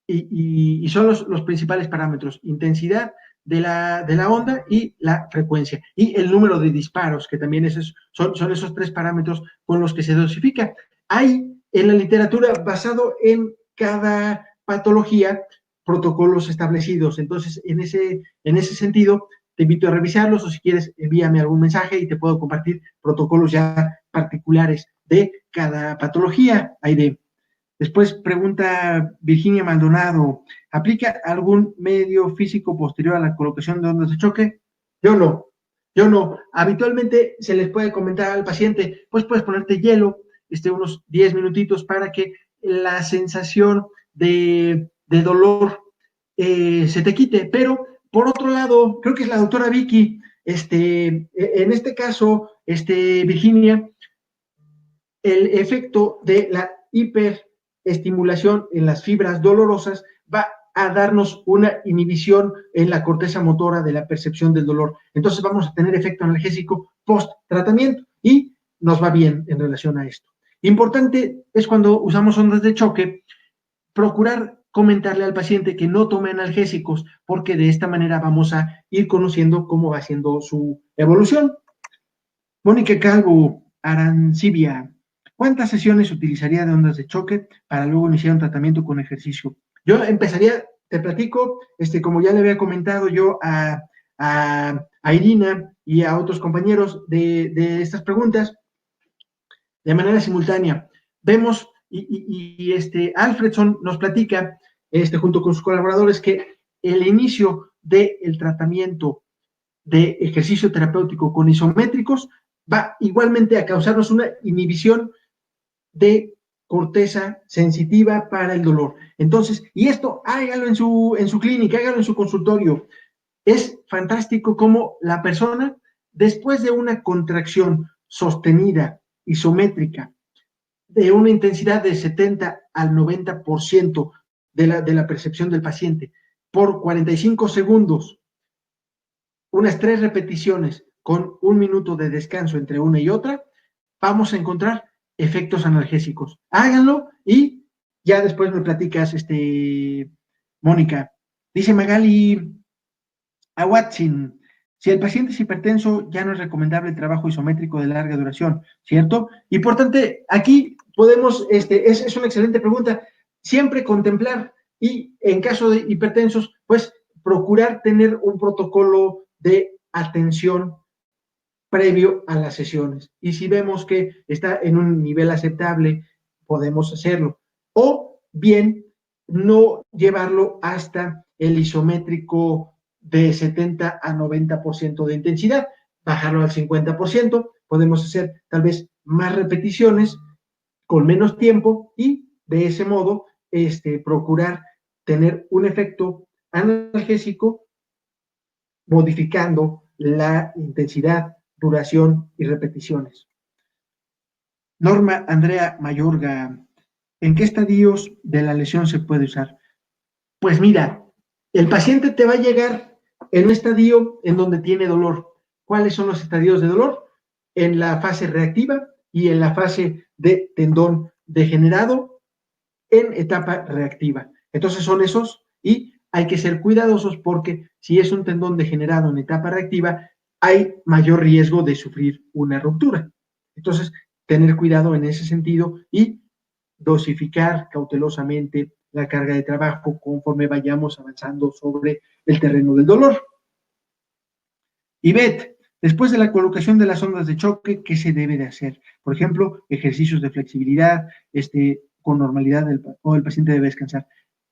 y son los principales parámetros, intensidad de la onda y la frecuencia, y el número de disparos, que también son esos tres parámetros con los que se dosifica. Hay en la literatura, basado en cada patología, protocolos establecidos. Entonces, en ese sentido, te invito a revisarlos, o si quieres, envíame algún mensaje y te puedo compartir protocolos ya particulares de cada patología. Aide. Después pregunta Virginia Maldonado, ¿aplica algún medio físico posterior a la colocación de ondas de choque? Yo no. Habitualmente se les puede comentar al paciente, pues puedes ponerte hielo, unos 10 minutitos para que la sensación de dolor se te quite. Pero, por otro lado, creo que es la doctora Vicky, en este caso, Virginia, el efecto de la hiperestimulación en las fibras dolorosas va a darnos una inhibición en la corteza motora de la percepción del dolor. Entonces vamos a tener efecto analgésico post-tratamiento y nos va bien en relación a esto. Importante es, cuando usamos ondas de choque, procurar comentarle al paciente que no tome analgésicos, porque de esta manera vamos a ir conociendo cómo va siendo su evolución. Mónica Calvo, Arancibia. ¿Cuántas sesiones utilizaría de ondas de choque para luego iniciar un tratamiento con ejercicio? Yo empezaría, te platico, como ya le había comentado yo a Irina y a otros compañeros de estas preguntas, de manera simultánea. Vemos, Alfredson nos platica, junto con sus colaboradores, que el inicio del tratamiento de ejercicio terapéutico con isométricos va igualmente a causarnos una inhibición de corteza sensitiva para el dolor. Entonces, y esto hágalo en su clínica, hágalo en su consultorio. Es fantástico cómo la persona, después de una contracción sostenida, isométrica, de una intensidad de 70 al 90% de la percepción del paciente, por 45 segundos, unas 3 repeticiones con 1 minuto de descanso entre una y otra, vamos a encontrar efectos analgésicos. Háganlo y ya después me platicas, Mónica. Dice Magali a Watson, si el paciente es hipertenso, ya no es recomendable el trabajo isométrico de larga duración, ¿cierto? Importante, aquí podemos, es una excelente pregunta, siempre contemplar y en caso de hipertensos, pues procurar tener un protocolo de atención previo a las sesiones. Y si vemos que está en un nivel aceptable, podemos hacerlo. O bien, no llevarlo hasta el isométrico de 70 a 90% de intensidad, bajarlo al 50%, podemos hacer tal vez más repeticiones con menos tiempo y de ese modo procurar tener un efecto analgésico modificando la intensidad, duración y repeticiones. Norma Andrea Mayorga, ¿en qué estadios de la lesión se puede usar? Pues mira, el paciente te va a llegar en un estadio en donde tiene dolor. ¿Cuáles son los estadios de dolor? En la fase reactiva y en la fase de tendón degenerado en etapa reactiva. Entonces son esos y hay que ser cuidadosos porque si es un tendón degenerado en etapa reactiva, hay mayor riesgo de sufrir una ruptura. Entonces, tener cuidado en ese sentido y dosificar cautelosamente la carga de trabajo conforme vayamos avanzando sobre el terreno del dolor. Ivette, después de la colocación de las ondas de choque, ¿qué se debe de hacer? Por ejemplo, ejercicios de flexibilidad, con normalidad o el paciente debe descansar.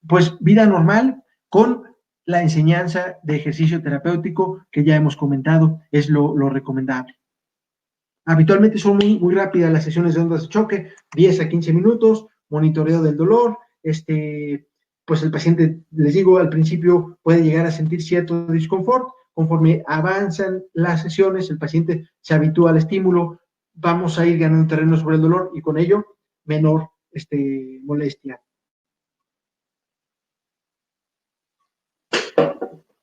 Pues vida normal con la enseñanza de ejercicio terapéutico que ya hemos comentado, es lo recomendable. Habitualmente son muy rápidas las sesiones de ondas de choque, 10 a 15 minutos, monitoreo del dolor, pues el paciente, les digo, al principio puede llegar a sentir cierto disconfort, conforme avanzan las sesiones, el paciente se habitúa al estímulo, vamos a ir ganando terreno sobre el dolor y con ello menor molestia.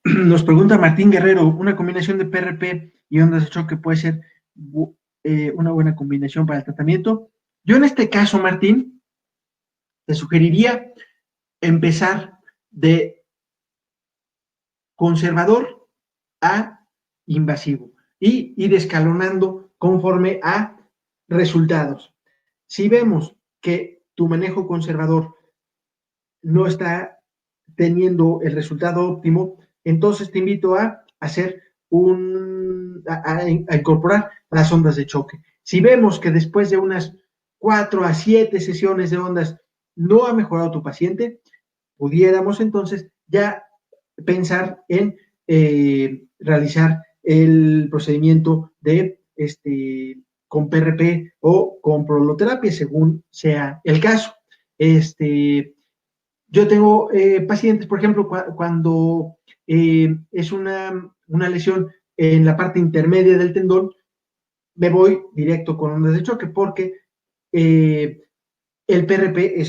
Nos pregunta Martín Guerrero, ¿una combinación de PRP y ondas de choque puede ser una buena combinación para el tratamiento? Yo en este caso, Martín, te sugeriría empezar de conservador a invasivo y ir escalonando conforme a resultados. Si vemos que tu manejo conservador no está teniendo el resultado óptimo, entonces te invito a hacer a incorporar las ondas de choque. Si vemos que después de unas 4 a 7 sesiones de ondas no ha mejorado tu paciente, pudiéramos entonces ya pensar en realizar el procedimiento de con PRP o con proloterapia, según sea el caso. Yo tengo pacientes, por ejemplo, cuando es una lesión en la parte intermedia del tendón, me voy directo con ondas de choque porque el PRP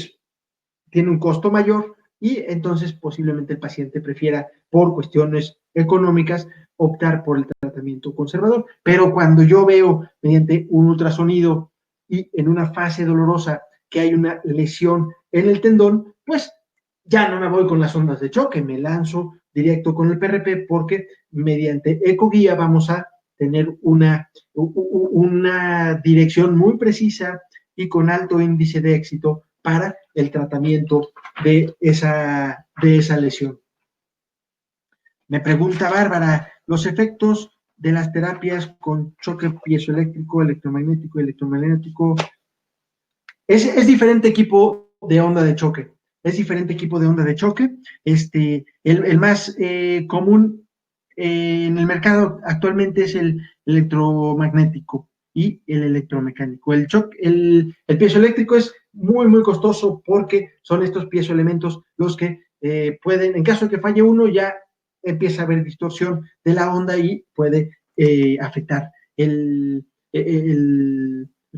tiene un costo mayor y entonces posiblemente el paciente prefiera, por cuestiones económicas, optar por el tratamiento conservador. Pero cuando yo veo mediante un ultrasonido y en una fase dolorosa que hay una lesión en el tendón, pues ya no me voy con las ondas de choque, me lanzo directo con el PRP porque mediante ecoguía vamos a tener una dirección muy precisa y con alto índice de éxito para el tratamiento de esa lesión. Me pregunta Bárbara, los efectos de las terapias con choque piezoeléctrico, electromagnético y electromagnético. Es diferente equipo de onda de choque. Es diferente equipo de onda de choque. El más común en el mercado actualmente es el electromagnético y el electromecánico. El piezoeléctrico es muy, muy costoso porque son estos piezoelementos los que pueden, en caso de que falle uno, ya empieza a haber distorsión de la onda y puede afectar el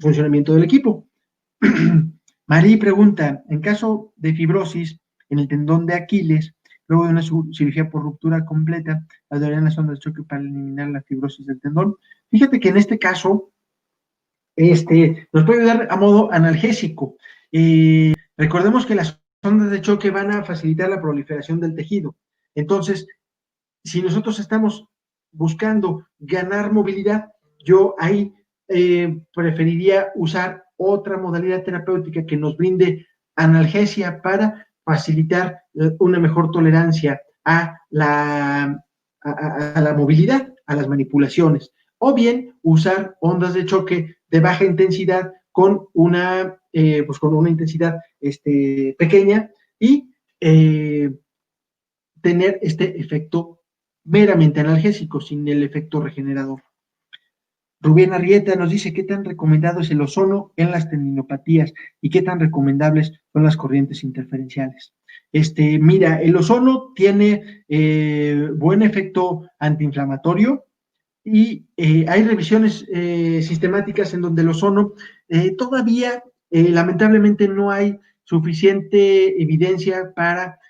funcionamiento del equipo. Marí pregunta, en caso de fibrosis en el tendón de Aquiles, luego de una cirugía por ruptura completa, ayudarían las ondas de choque para eliminar la fibrosis del tendón. Fíjate que en este caso, nos puede ayudar a modo analgésico. Recordemos que las ondas de choque van a facilitar la proliferación del tejido. Entonces, si nosotros estamos buscando ganar movilidad, yo ahí preferiría usar otra modalidad terapéutica que nos brinde analgesia para facilitar una mejor tolerancia a la movilidad, a las manipulaciones, o bien usar ondas de choque de baja intensidad con una intensidad pequeña y tener este efecto meramente analgésico, sin el efecto regenerador. Rubén Arrieta nos dice qué tan recomendado es el ozono en las tendinopatías y qué tan recomendables son las corrientes interferenciales. Mira, el ozono tiene buen efecto antiinflamatorio y hay revisiones sistemáticas en donde el ozono todavía, lamentablemente, no hay suficiente evidencia para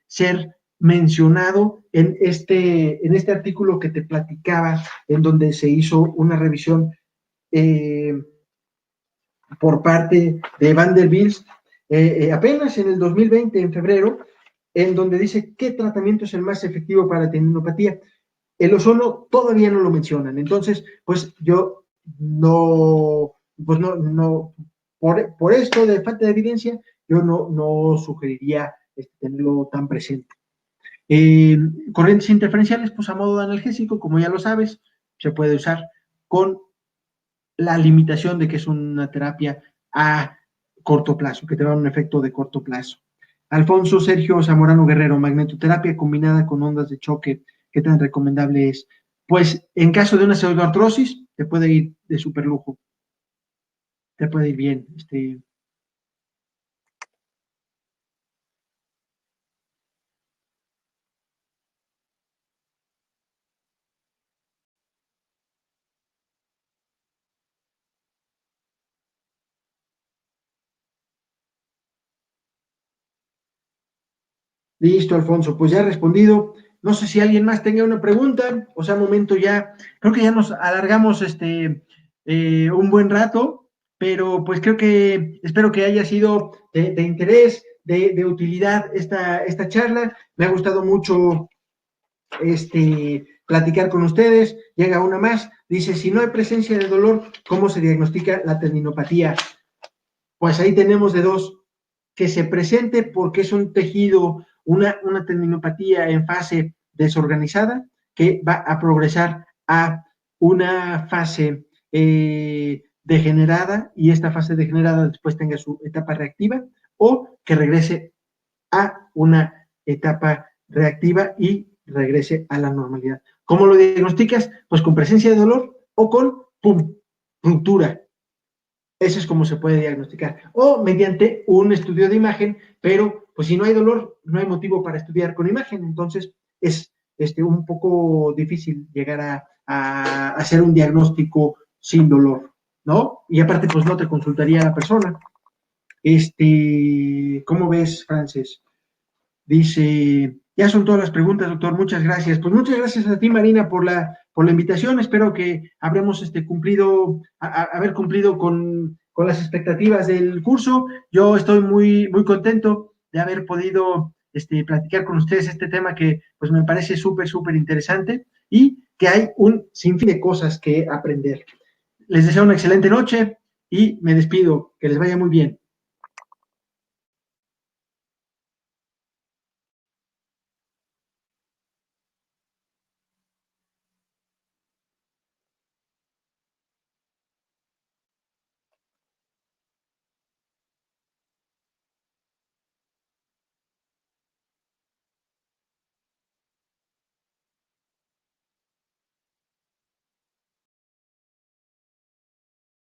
ser mencionado en este artículo que te platicaba, en donde se hizo una revisión por parte de Vanderbilt apenas en el 2020, en febrero, en donde dice qué tratamiento es el más efectivo para tendinopatía. El ozono todavía no lo mencionan, entonces, pues yo por esto de falta de evidencia, yo no sugeriría tenerlo tan presente. Corrientes interferenciales, pues a modo de analgésico, como ya lo sabes, se puede usar con la limitación de que es una terapia a corto plazo, que te va a un efecto de corto plazo. Alfonso Sergio Zamorano Guerrero, magnetoterapia combinada con ondas de choque, ¿qué tan recomendable es? Pues en caso de una pseudoartrosis, te puede ir de super lujo, te puede ir bien. Listo, Alfonso, pues ya he respondido. No sé si alguien más tenga una pregunta, o sea, momento ya, creo que ya nos alargamos un buen rato, pero pues espero que haya sido de interés, de utilidad esta charla. Me ha gustado mucho platicar con ustedes. Llega una más, dice, si no hay presencia de dolor, ¿cómo se diagnostica la tendinopatía? Pues ahí tenemos de dos, que se presente porque es un tejido, una tendinopatía en fase desorganizada, que va a progresar a una fase degenerada, y esta fase degenerada después tenga su etapa reactiva, o que regrese a una etapa reactiva y regrese a la normalidad. ¿Cómo lo diagnosticas? Pues con presencia de dolor o con ruptura. Eso es como se puede diagnosticar. O mediante un estudio de imagen, pero pues si no hay dolor, no hay motivo para estudiar con imagen. Entonces es un poco difícil llegar a hacer un diagnóstico sin dolor, ¿no? Y aparte, pues no te consultaría a la persona. ¿Cómo ves, Frances? Dice, ya son todas las preguntas, doctor, muchas gracias. Pues muchas gracias a ti, Marina, por la invitación. Espero que habremos haber cumplido con las expectativas del curso. Yo estoy muy, muy contento de haber podido platicar con ustedes este tema que pues me parece súper, súper interesante. Y que hay un sinfín de cosas que aprender. Les deseo una excelente noche y me despido. Que les vaya muy bien.